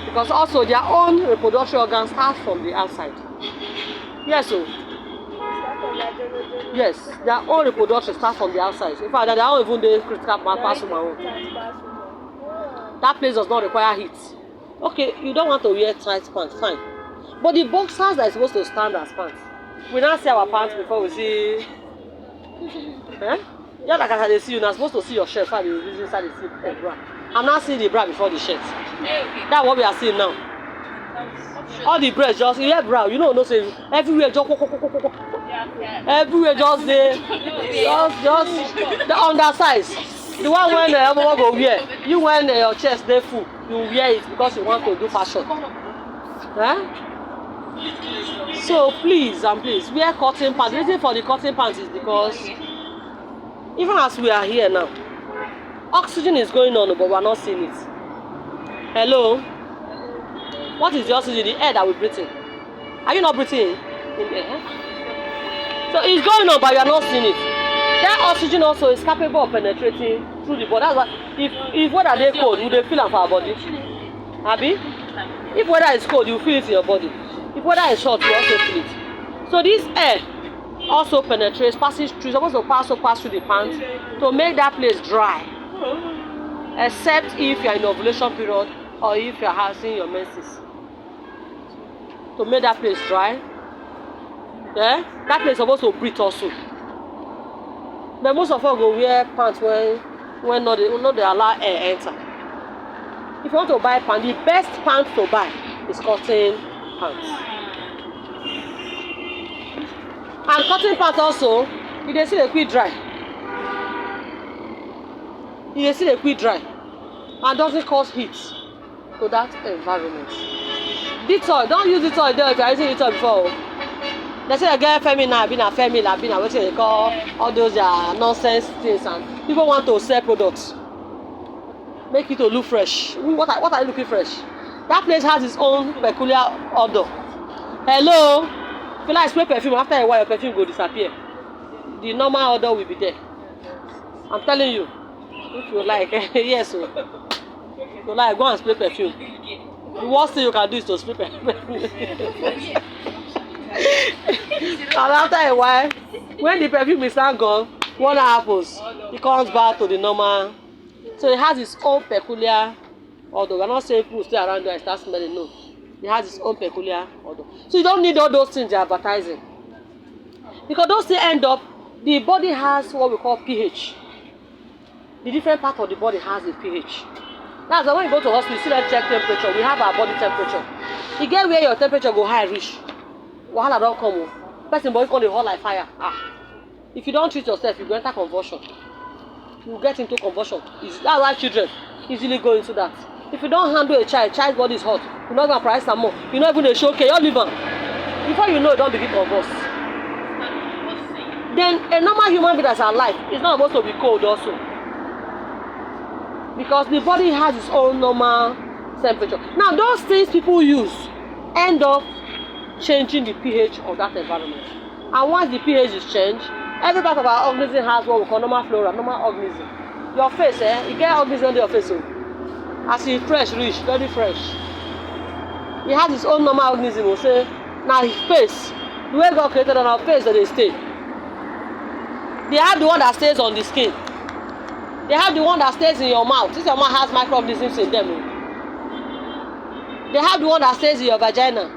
Because also their own reproductive organs start from the outside. Yes, so. Yes, their own reproduction starts from the outside. In fact, they don't even the critical pass from my own. That place does not require heat. Okay, you don't want to wear tight pants, fine. But the boxers are supposed to stand as pants. We now see our pants before we see. Eh? Yeah, like I see you now supposed to see your shirt while you inside the bra. I'm not seeing the bra before the shirt. That's what we are seeing now. All the breasts just you hear bra, you know, no say everywhere just everywhere just there, just the undersize. The one when everyone go wear, you when your chest dey full, you wear it because you want to do fashion. Eh? So please and please wear cotton pants. The reason for the cotton pants is because even as we are here now, oxygen is going on, but we are not seeing it. Hello. What is the oxygen? The air that we breathe in. Are you not breathing in air? So it's going on, but you are not seeing it. That oxygen also is capable of penetrating through the body. That's why if weather is cold, you will feel it for our body. Abi? If weather is cold, you feel it in your body. If weather is hot, you also feel it. So this air also penetrates, passes through, supposed to pass through the pants to make that place dry. Except if you are in ovulation period or if you are having your menses. To make that place dry. Yeah? That place is supposed to breathe also. But most of us go wear pants when not they allow air enter. If you want to buy pants, the best pants to buy is cotton pants. And cotton pants also, you dey see dey quick dry. You dey see dey quick dry. And doesn't cause heat to that environment. Dettol, don't use Dettol there if you are using Dettol before. They say they get feminine, been a wetin they call all those nonsense things, and people want to sell products. Make it to look fresh. What are you looking fresh? That place has its own peculiar odor. Hello? If you like spray perfume, after a while your perfume will disappear. The normal odor will be there. I'm telling you. If you like, yes. So. If you like, go and spray perfume. The worst thing you can do is to spray perfume. And after a while, when the perfume is not gone, what happens? It comes back to the normal. So it has its own peculiar odor. We're not saying people stay around there and start smelling, no. It has its own peculiar odor. So you don't need all those things they're advertising. Because those things end up, the body has what we call pH. The different part of the body has a pH. That's why when you go to hospital, you see them check temperature. We have our body temperature. You get where your temperature go high reach. Wahala don't come. Person body come dey hot like fire. If you don't treat yourself, you go enter convulsion. You get into convulsion. That's why children easily go into that. If you don't handle a child's body is hot. You're not gonna price some more. You're not even a show. Okay, you're living. Before you know, it don't begin to convulse. Then a normal human being that's alive is not supposed to be cold also. Because the body has its own normal temperature. Now those things people use end up changing the pH of that environment. And once the pH is changed, every part of our organism has what we call normal flora, normal organism. Your face, you get organism under your face. So as it's fresh, rich, very fresh. It has its own normal organism. We'll say, now his face, the way God created on our face that they stay. They have the one that stays on the skin. They have the one that stays in your mouth. Since your mouth has microorganisms in them. They have the one that stays in your vagina.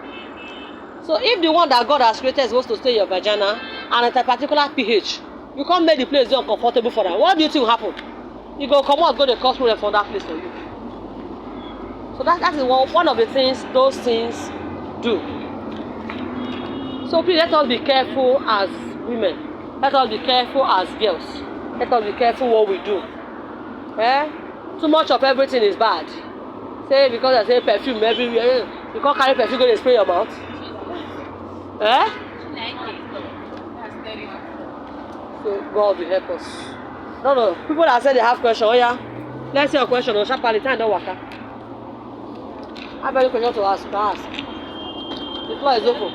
So if the one that God has created is supposed to stay in your vagina and at a particular pH, You can't make the place uncomfortable for them. What do you think will happen? You go come out, go to cause problem for that place for you. So that is one of the things those things do. So please let us be careful as women. Let us be careful as girls. Let us be careful what we do. Eh? Too much of everything is bad. Say because I say perfume everywhere, you can't carry perfume go to spray your mouth. Eh? So God will help us. No. People that say they have question, oh yeah. Let's see your question. Oh, sharply, time don't work. I have any question to ask. The floor is open.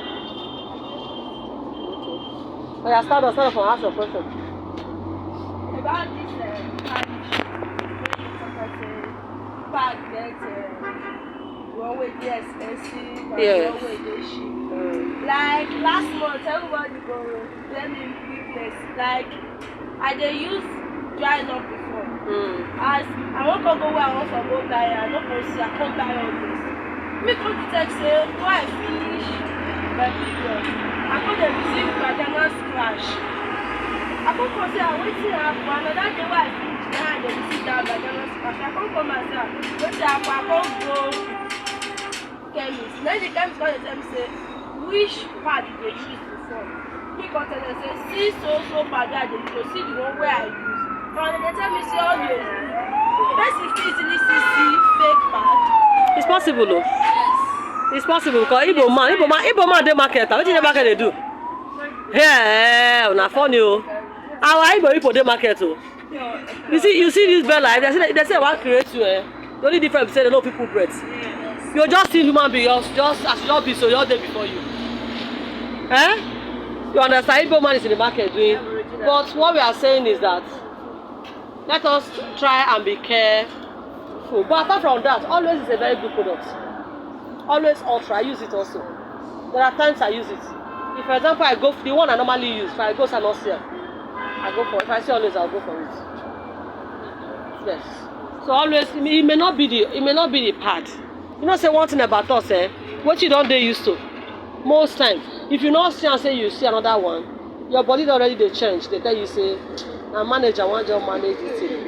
Oh yeah, start off and ask your question. About this bag that one way dey expensive and Yes. one way dey cheap. Like last month, everybody go let me weakness. Like I dey use dry up before. As I wan go where I want to go buy, I no go see, I come buy all this. Me come detect say why I finish my period, I come dey receive vaginal scratch. I come say wetin happen, another day wey I finish now I dey receive that vaginal scratch. I come myself, wetin happen, I come go chemist. Then the chemist come dey tell me say which pad you dey use before. Me come tell them say see so pad wey I dey use, see the one wey I use. And they tell me say always person fit easily see fake pad. It's possible though. Yes. It's possible because Igbo man dey market. Wetin dey market dey do? Yeah, una funny o. Our Igbo people dey market o. You see this bell life. They say one create you. The only difference is say they know people breath. Yes. You just see human being just as you just be so just dey before you. Eh? You understand? Igbo man is in the market doing. But what we are saying is that let us try and be careful. But apart from that, always is a very good product. Always ultra, I use it also. There are times I use it. If for example I go the one I normally use, if I go Sanosia, I go for it. If I see always I'll go for it. Yes. So always it may not be the pad. You know say one thing about us, what you don't dey used to. Most times, if you not see and say you see another one, your body already dey change. They tell you say, na manager wan just manage this thing.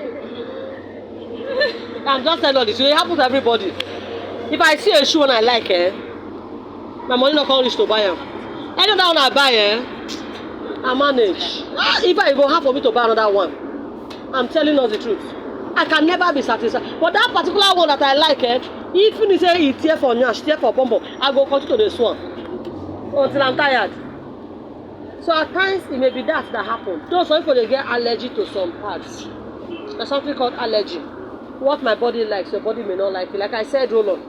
I'm just telling you this. It happens to everybody. If I see a shoe and I like my money not come reach to buy am. Any other one I buy I manage. If I go have for me to buy another one, I'm telling us the truth. I can never be satisfied. But that particular one that I like, even if say it tear for nyash, tear for bumbo, I go continue to the swan until I'm tired. So at times it may be that happens. Those people they get allergy to some parts. There's something called allergy. What my body likes, your body may not like it. Like I said, roll on.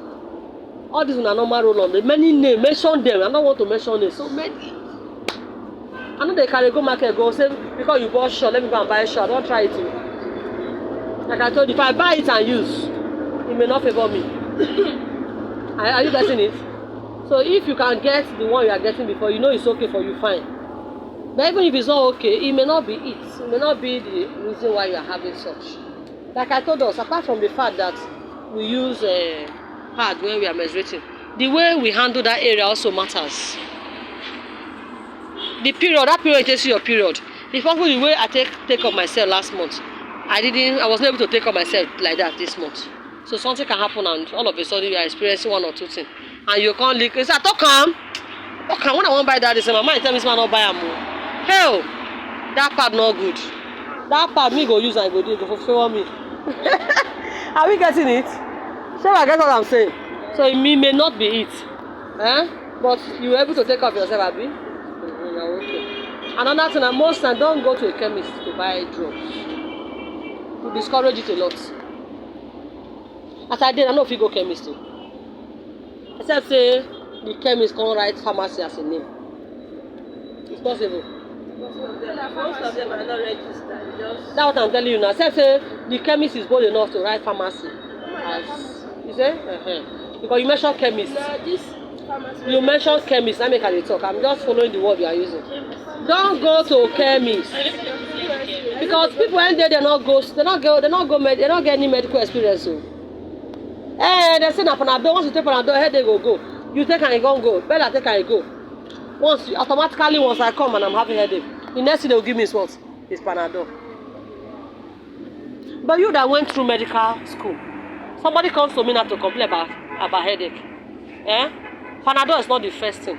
All these are normal roll on. The many names, mention them. I don't want to mention it. So many. I know they carry go market go say because you bought short, let me go and buy a short. Don't try it. Like I told you, if I buy it and use, it may not favor me. Are you getting it? So if you can get the one you are getting before, you know it's okay for you, fine. But even if it's not okay, it may not be it. It may not be the reason why you are having such. Like I told us, apart from the fact that we use pad when we are menstruating, the way we handle that area also matters. The period, that period takes your period. For example, the way I take up myself last month, I wasn't able to take up myself like that this month. So something can happen and all of a sudden you are experiencing one or two things. And you can't leak. You say, come. Okay, when I want to buy that, they say, my mind tell me this man not buy am. Hell, that part not good. That part me go use and go do it for favor me. Are we getting it? So I get what I'm saying. So it may not be it. But you're able to take care of yourself, Abby. Okay. Another thing, most times don't go to a chemist to buy drugs. To discourage it a lot. As I did, I know if you go chemist too. Except say the chemist can't write pharmacy as a name. It's possible. Most of them are not registered. Just That's what I'm telling you now. Except say the chemist is bold enough to write pharmacy. As you say? Because you mentioned chemist. no, this pharmacy. You mentioned chemist. I make a talk. I'm just following the word you are using. Don't go to chemist. Because people when they not get any medical experience. So. They say na Panadol. Once you take Panadol, headache go. You take and you go. Better take and you go. Once I come and I'm having headache. The next thing they will give me is what? is Panadol. But you that went through medical school, somebody comes to me now to complain about headache. Panadol is not the first thing.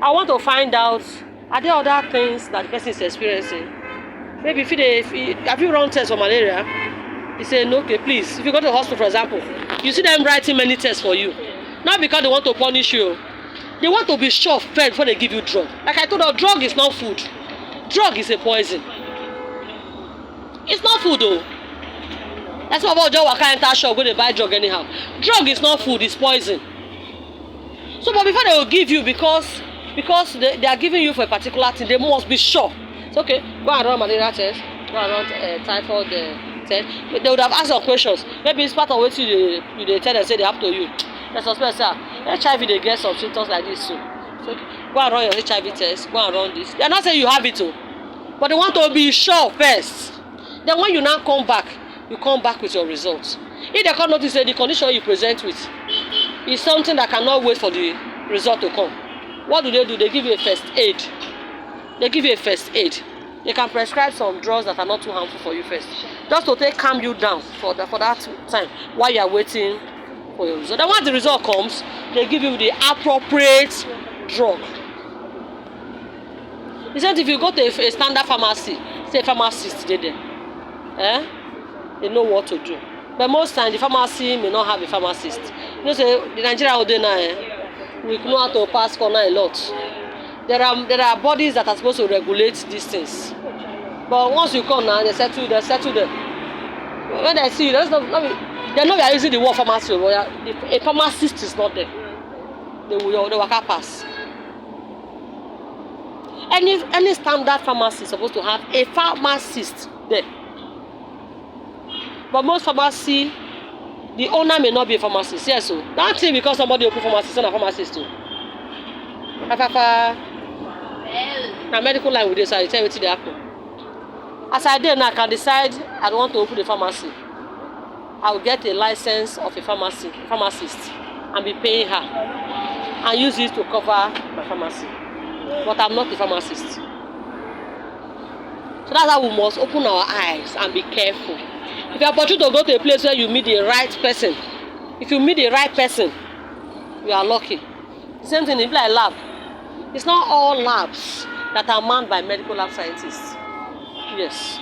I want to find out, are there other things that the person is experiencing? Maybe have you run tests for malaria? He said, no, okay, please. If you go to the hospital, for example, you see them writing many tests for you. Not because they want to punish you. They want to be sure first before they give you drug. Like I told you, drug is not food. Drug is a poison. It's not food though. That's why about just walk enter shop when they buy drug anyhow. Drug is not food, it's poison. So but before they will give you, because they are giving you for a particular thing, they must be sure. It's okay, go and run malaria test, go and run typhoid test. But they would have asked some questions. Maybe it's part of what you tell them, say they have to you. They suspect, sir, HIV they get some symptoms like this too. So okay, go and run your HIV test, go and run this. They're not saying you have it too, but they want to be sure first. Then when you now come back, you come back with your results. If they can't notice that the condition you present with is something that cannot wait for the result to come, what do? They give you a first aid. They give you a first aid. They can prescribe some drugs that are not too harmful for you first, just to calm you down for that time while you are waiting for your result. Then once the result comes, they give you the appropriate drug. He said if you go to a standard pharmacy, say a pharmacist there, they know what to do. But most times the pharmacy may not have a pharmacist. You know, say the Nigerian Ode now, we know how to pass corner a lot. There are bodies that are supposed to regulate these things. But once you come now, they settle them. When they see you, they know you are using the word pharmacy, but a pharmacist is not there. They will pass. Any standard pharmacy is supposed to have a pharmacist there. But most pharmacy, the owner may not be a pharmacist. Yes, so that thing because somebody open pharmacy, it's not a pharmacist too. Na medical line with this, I tell you what they happen. As I did now, I can decide I don't want to open a pharmacy. I will get a license of a pharmacist, and be paying her, and use it to cover my pharmacy. But I'm not a pharmacist. So that's how we must open our eyes and be careful. If you are opportune to go to a place where you meet the right person, if you meet the right person, you are lucky. The same thing, if like lab. It's not all labs that are manned by medical lab scientists. Yes.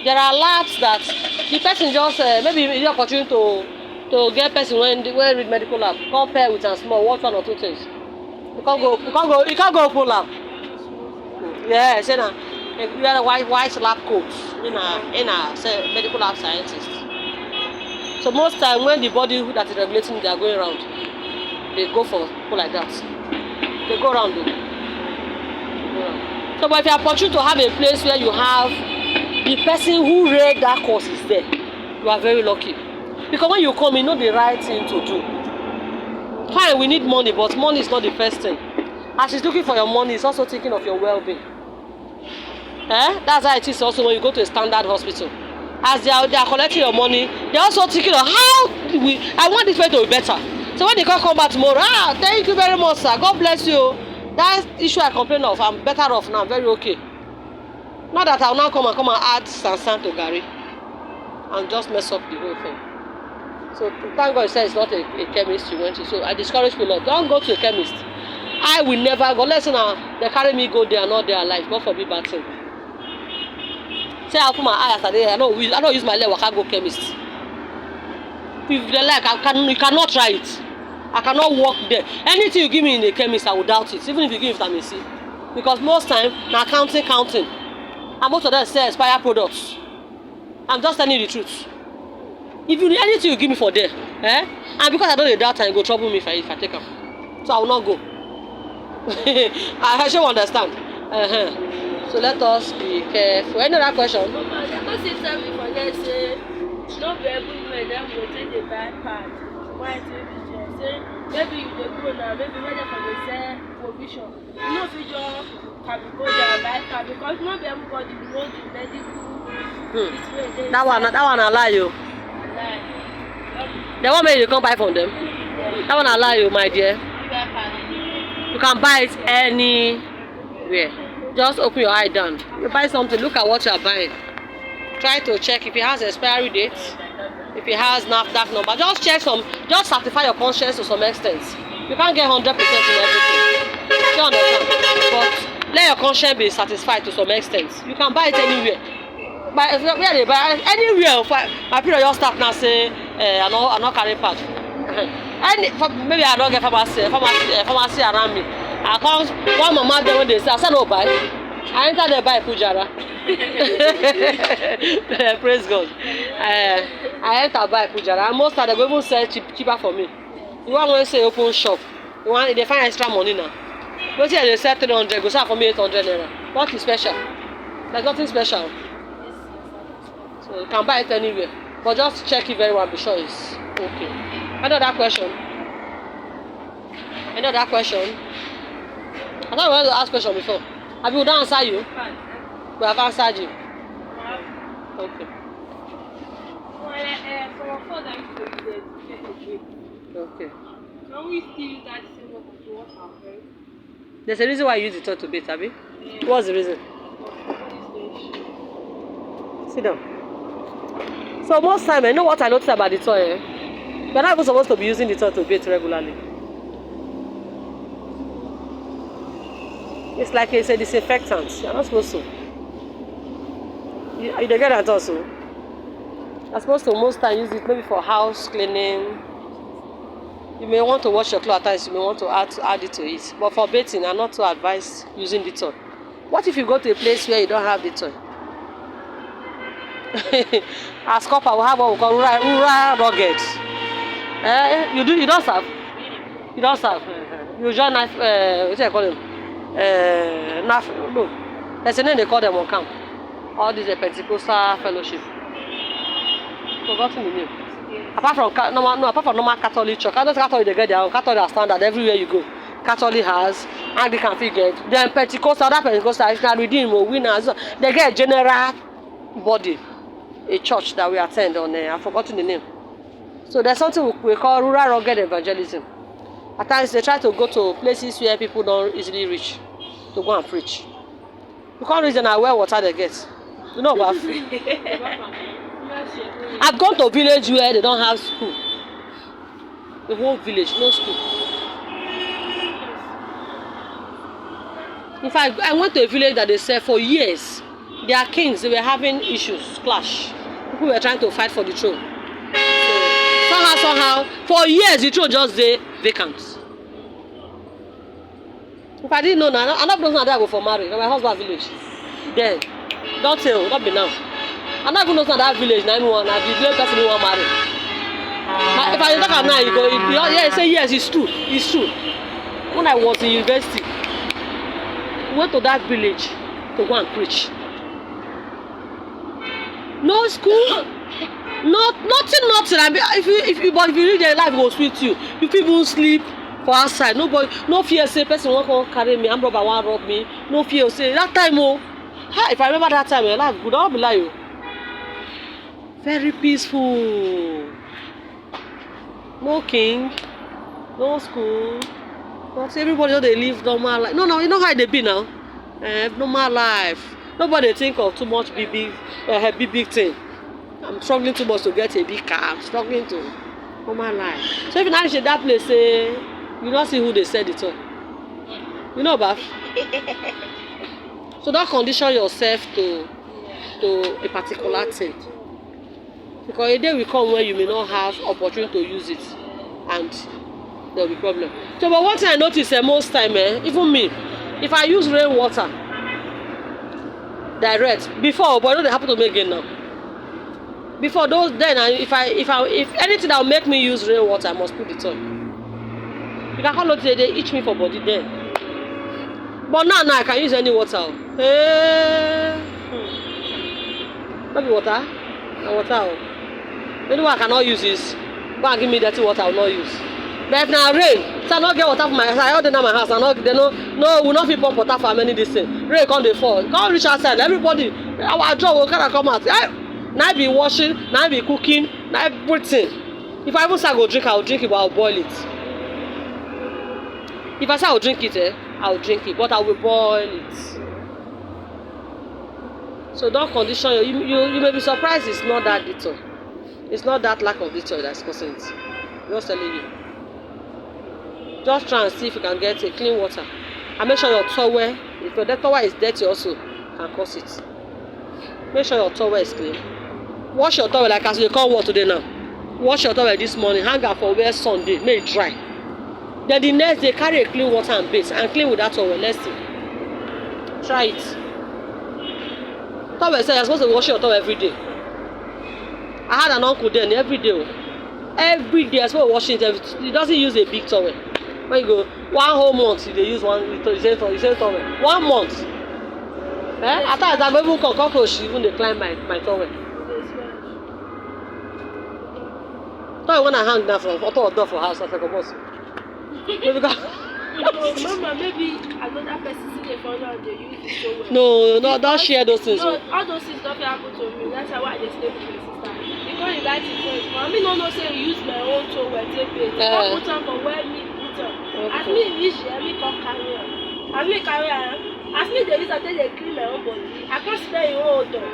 There are labs that the person just maybe the opportunity to get person when read medical lab, compare with and small, one or two things. You can't go open lab. Yeah, say now you wear a white lab coat in a say medical lab scientist. So most time when the body that is regulating they are going around, they go for people like that. They go around though. So but if you are opportunity to have a place where you have the person who read that course is there, you are very lucky. Because when you come, you know the right thing to do. Fine, we need money, but money is not the first thing. As she's looking for your money, it's also thinking of your well-being. That's how it is also when you go to a standard hospital. As they are collecting your money, they're also thinking of how I want this way to be better. So when they come back tomorrow, thank you very much, sir. God bless you. That issue I complain of, I'm better off now, I'm very okay. Not that I'll now come and add sand to Gary and just mess up the whole thing. So thank God he said it's not a chemist you went to. So I discourage people, don't go to a chemist. I will never go. Let's say now they carry me go there, not there alive. God forbid bad thing. Say I put my eye after there. I don't use my leg. I can't go chemist. If they like, you cannot try it. I cannot walk there. Anything you give me in a chemist, I will doubt it. Even if you give vitamin C, because most time now counting, and most of them say expired products. I'm just telling you the truth. If you need anything you give me for there, and because I don't need that time, it go trouble me if I take them. So I will not go. I should understand. So let us be careful. Any other question? Because he tell me for there say no be everywhere dem go take the bad part. Why take the say maybe you dey go now, maybe when dem for dey sell provision, you no fit just can go there and buy car because no be everybody know the medical. That one I lie you. The one make you come buy from them. That one I lie you, my dear. You can buy it anywhere. Just open your eye down. You buy something, look at what you are buying. Try to check if it has expiry date, if it has NAFDAC number. Just check just satisfy your conscience to some extent. You can't get 100% in everything. You understand? But let your conscience be satisfied to some extent. You can buy it anywhere. But where they buy anywhere, my period just start now say I not carry part. Maybe I don't get pharmacy around me. I come one mama there when they say I said no buy. I enter there buy Pujara. Praise God. I enter buy Pujara. And most of them go even sell cheaper for me. You want to say open shop. You want they find extra money now. But here they sell 300, go sell for me 800 naira. What is special? There's nothing special. So you can buy it anywhere. But just check it very well, be sure it's okay. Another question. Another question. I thought we wanted to ask question before. Have you done answer you? We have answered you. Okay. Okay. Can we still use that same water to wash our hair? There's a reason why you use the toilet to bathe, Abby. Yeah. What's the reason? Sit down. So most time, you know what I noticed about the toilet? We're not even supposed to be using the toilet to bathe regularly. It's like it's a disinfectant. You're not supposed to. You get that also? You're supposed to most time use it maybe for house cleaning. You may want to wash your clothes at times, you may want to add it to it. But for bathing, I'm not to advise using the toilet. What if you go to a place where you don't have the toilet? As copper, we have what we call rural rugged. You don't serve? You don't serve? You join knife, what do you call them? No. There's a name they call them on camp. All these Pentecostal fellowship. Forgotten the name. Apart from normal Catholic church, Catholic they get their own Catholic standard everywhere you go. Catholic has, Anglican figure. Then Pentecostal, that Pentecostal is not redeemed or winners. They get a general body, a church that we attend on. I've forgotten the name. So there's something we call rural rugged evangelism. At times they try to go to places where people don't easily reach to go and preach. You can't reason where water they get. You know about free. I've gone to a village where they don't have school. The whole village, no school. In fact, I went to a village that they said for years, their kings, they were having issues, clash. People were trying to fight for the throne. So, somehow, for years, the throne just stay vacant. If I didn't know now, I'm not going to go for marriage. My husband village. Then, don't tell, not be now. I'm not going to that village. Now, I'm the village person who want marry. If I talk now, you go. Yeah, say yes, it's true. It's true. When I was in university, we went to that village to go and preach. No school, nothing. I mean, if you read their life, will sweet you. You people sleep for outside. Nobody, no fear. Say person won't come carry me. I'm robber won't rob me. No fear. Say that time, if I remember that time, my life would all be like you. Very peaceful. No king, no school. But everybody they live normal life. No, you know how they be now. Normal life. Nobody think of too much big thing. I'm struggling too much to get a big car. I'm struggling to normal life. So if you now reach that place, you don't see who they said it on. You know, Baf? So don't condition yourself to a particular thing. Because a day will come where you may not have opportunity to use it, and there will be problem. So, but one thing I notice most time, even me, if I use rainwater direct before, but I know they happen to me again now. Before those, then if anything that will make me use rainwater, I must put it on. If I call it they itch me for body then. But now I can use any water. Maybe water, water. The only one I cannot use is go and give me dirty water I will not use. But if now rain, so I not get water for my house. I order now my house. I not they no will not fit pump water for many this thing. Rain come dey fall. Come reach outside. Everybody, our job will kind of come out. Now I be washing, now I be cooking, now everything. If I even say I go drink, I will drink it, but I will boil it. If I say I will drink it, I will drink it, but I will boil it. So don't condition you may be surprised it's not that detail. It's not that lack of detail that's causing it. Just telling you. Just try and see if you can get a clean water. And make sure your towel, if your towel is dirty also, can cause it. Make sure your towel is clean. Wash your towel like as you come work today now. Wash your towel this morning, hang am for where sun dey, make it dry. Then the next day carry a clean water and bath and clean with that towel. Let's see. Try it. Towel say you're supposed to wash your towel every day. I had an uncle then every day. Every day I supposed to wash it. He doesn't use a big towel. When you go 1 whole month, they use the same towel. 1 month. At times I'm even cockroach even they climb my towel. Towel when I hang down from auto door for house, I forgot most. Mama, maybe another person see the phone and they use it so well. No, don't share those things. No, all those things don't happen to me. That's why I stay with my sister. Because you like it first. For me, no say you use my own towel, take it. Don't put on for where me put on. Okay. As me reach here, me come carry on. As me carry on, as me they use until they clean my own body. I can't stay in your own door.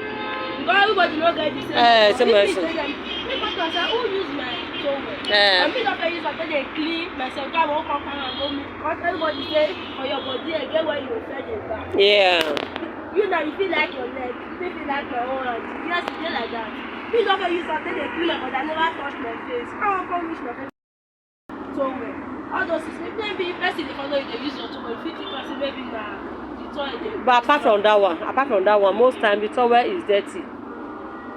Because everybody know get the same. Same person. Because I who use my towel. And me don't use until they clean myself. I won't come and go me. Because everybody say for your body, get where you fed it back. Yeah. You know, you feel like your leg, you feel like your own hand. Yes, you feel like that. Me don't use until they clean my body. I never touch my face. I won't come use my face. Towel. All those things. Maybe person if I know they use your towel, 50% maybe na the toilet. But apart from that one, most time the towel is dirty.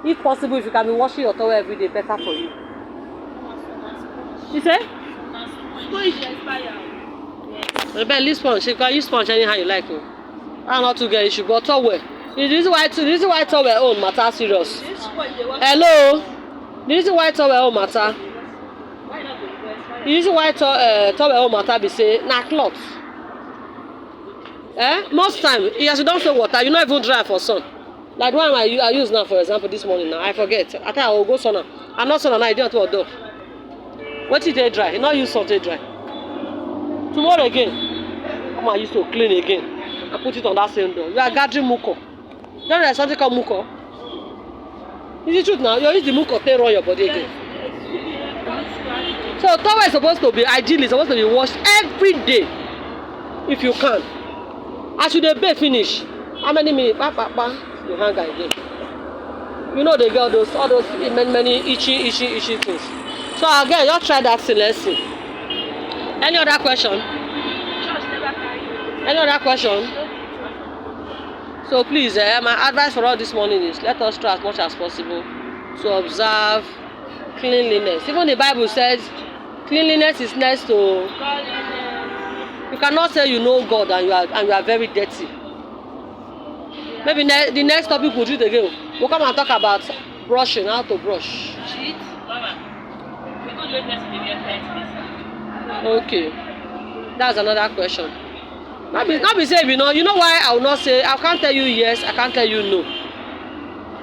If possible, if you can be washing your towel every day, better for you. You say? Sponge expire. Yes. But use sponge. You can use sponge anyhow you like. I'm not to get issue, but towel. The reason why towel own matter serious. Hello. The reason why towel own matter. The reason why towel own matter be say na cloth. Most time, as you don't feel water, you not even dry for sun. Like the one I use now, for example, this morning now, I forget. I think I will go sauna. I'm not sauna now, I don't want to do. What is they dry? You not use something dry. Tomorrow again, come and use to clean again and put it on that same door. You are gathering muco. You know there's something called muco? Is it truth now? You use the muco to run your body again. So towel is supposed to be ideally supposed to be washed every day if you can. As you dey bathe finish, how many minutes? You hang again. You know they get all those many itchy things. So again, just try that thing. Let's see. Any other question? Any other question? So please, my advice for all this morning is let us try as much as possible to observe cleanliness. Even the Bible says cleanliness is next to. You cannot say you know God and you are very dirty. Maybe the next topic we'll do it again. We'll come and talk about brushing, how to brush. Okay, that's another question. Not be saying you know why I will not say I can't tell you yes, I can't tell you no.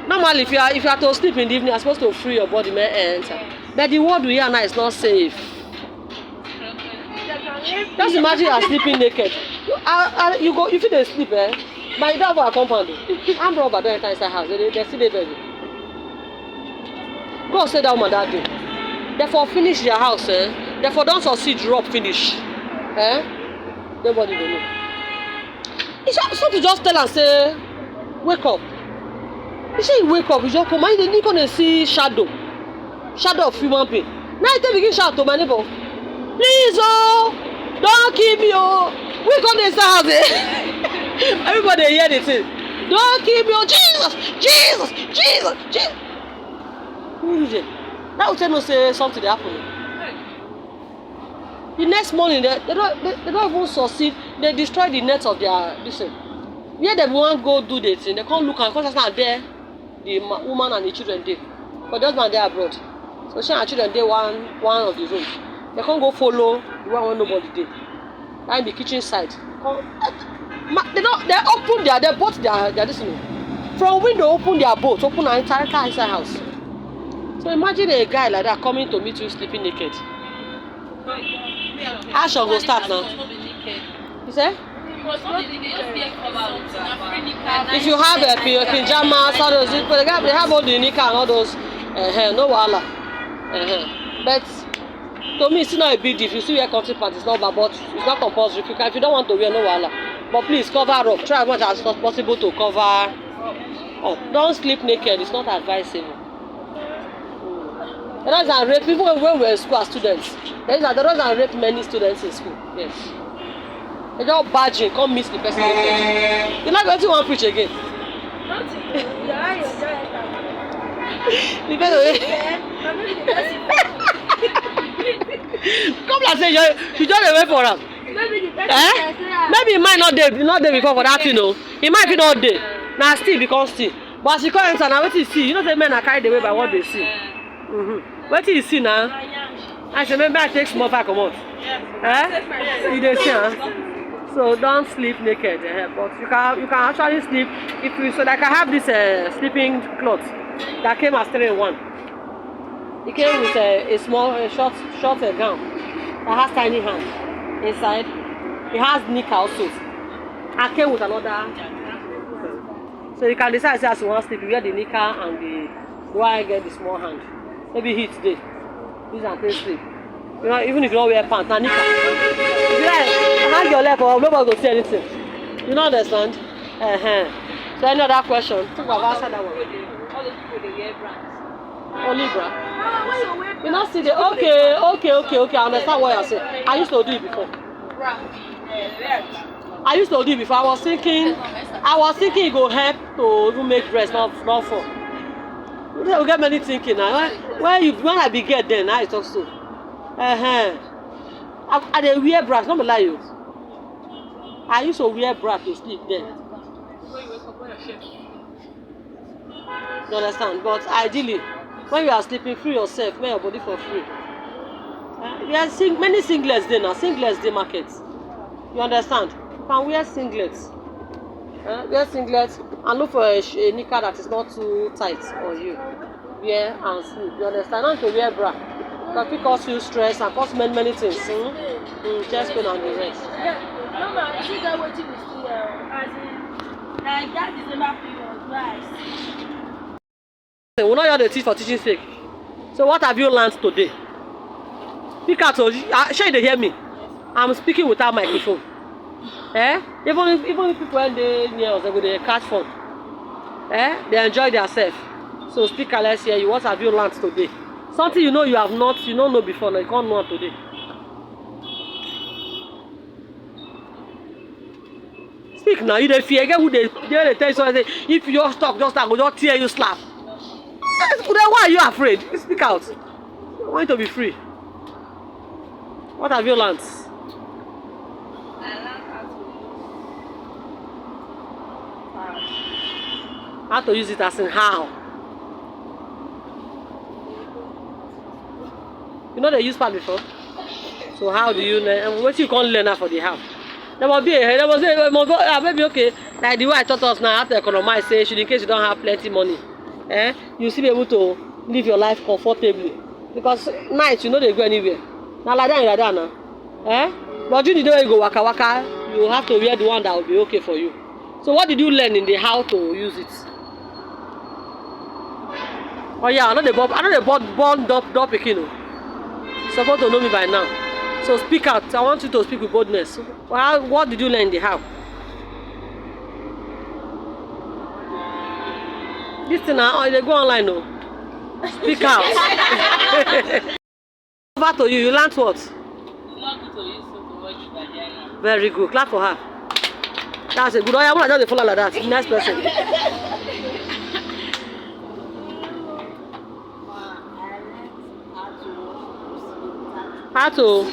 Normally, if you are to sleep in the evening, you're supposed to free your body, may enter. But the word we hear now is not safe. Just imagine you are sleeping naked. You feel they sleep, My dad for a compound. I'm robber don't enter inside house. They still there. God said that woman that day. Therefore finish their house, Therefore don't succeed, drop finish. Nobody will know. It's something to just tell and say, wake up. You say you wake up, you just come and you're gonna see shadow of human being. Now you begin shout to my neighbor. Please, don't kill me, we come inside house. Everybody hear the thing. Don't kill me, Jesus. Who is it? That will tell me say something happened. The next morning, they don't even succeed. They destroy the net of their listen. Where they want go do the thing, they can't look and because not there, the woman and the children there. But those man they abroad. So she and her children there one of the rooms. They can't go follow the one where nobody there. That in the kitchen side. They open they bought their listening. From window open their boat, open an entire car inside house. So imagine a guy like that coming to meet you sleeping naked. Action go start now. You say? Because some they just get cover with free nika. If you have a pajamas, all those, they have all the nika and all those, no wahala. But to me, it's not a big deal. If you still wear country pants, it's not bad, but it's not compulsory. If you don't want to wear, no wahala. But please cover up. Try as much as possible to cover up. Don't sleep naked. It's not advisable. The ones that rape people when we were in school as students. The ones that rape many students in school. Yes. They just badging, come miss the person. You're not going to want to preach again. Come and say you just wait for him. Maybe it might not there before for that, you know. It might be not there. Now still because still. But as you come enter now, what you see? You know the men are carried away by what they see. What do you see now? I say maybe I take small back come out. You don't see, huh? So don't sleep naked, but you can actually sleep if you so like I have this sleeping cloth that came as 3-in-1. It came with a small short gown that has tiny hand inside. It has nika also. I came with another. So you can decide as you want to sleep, you wear the nika and the why get the small hand. Maybe heat today. Use and take sleep. You know, even if you don't wear pants, na nika. If you like, hang your leg or nobody will see anything. You don't understand? So any other question? Think about answer that one. All those people they wear brands. Only bra. You not see the okay. I understand what you're saying. I used to do it before. I used to do it before. I was thinking it go help to even make dress not fall. You don't get many thinking now. When I be get then I talk so. I dey wear bra, not lie you. I used to wear bra to sleep then. You understand? But ideally, when you are sleeping, free yourself, wear your body for free. There are many singlets there now. Singlets dey market. You understand? You can wear singlets. Wear singlets and look for a nika that is not too tight on you. Wear and sleep. You understand? Not to wear bra. That will cause you stress and cause many things. Chest pain and the rest. Mama, you see that what you see as in like that December period, right? We know you're the teach for teaching sake. So what have you learned today? Speak out. Sure they hear me. I'm speaking without microphone. Even if people when they near us, they will catch phone. They enjoy themselves. So speak out, let's hear you. What have you learned today? Something you know you have not, you don't know before, now you can't know today. Speak now, you don't fear. Again, who they tell you something. If you just talk, just go, just tear you slap. Then why are you afraid? Speak out. You want to be free. What have you learned? I learned How to use it as in how? You know they use part before? So how do you learn? And what you can't learn now for the how? There must be maybe okay. Like the way I taught us now how to economize, say in case you don't have plenty money. You still be able to live your life comfortably. Because night you know they go anywhere. Now like that now. But you know you go waka, you have to wear the one that will be okay for you. So what did you learn in the how to use it? Oh yeah, I know they born door picking. You're supposed to know me by now. So speak out. I want you to speak with boldness. Well, what did you learn in the how? This thing now, they go online no. Speak out. Over to you. You learned what? It's not good to use soap to wash your vagina. Very good. Clap for her. That's a good. I want to just follow like that. Next person. How to?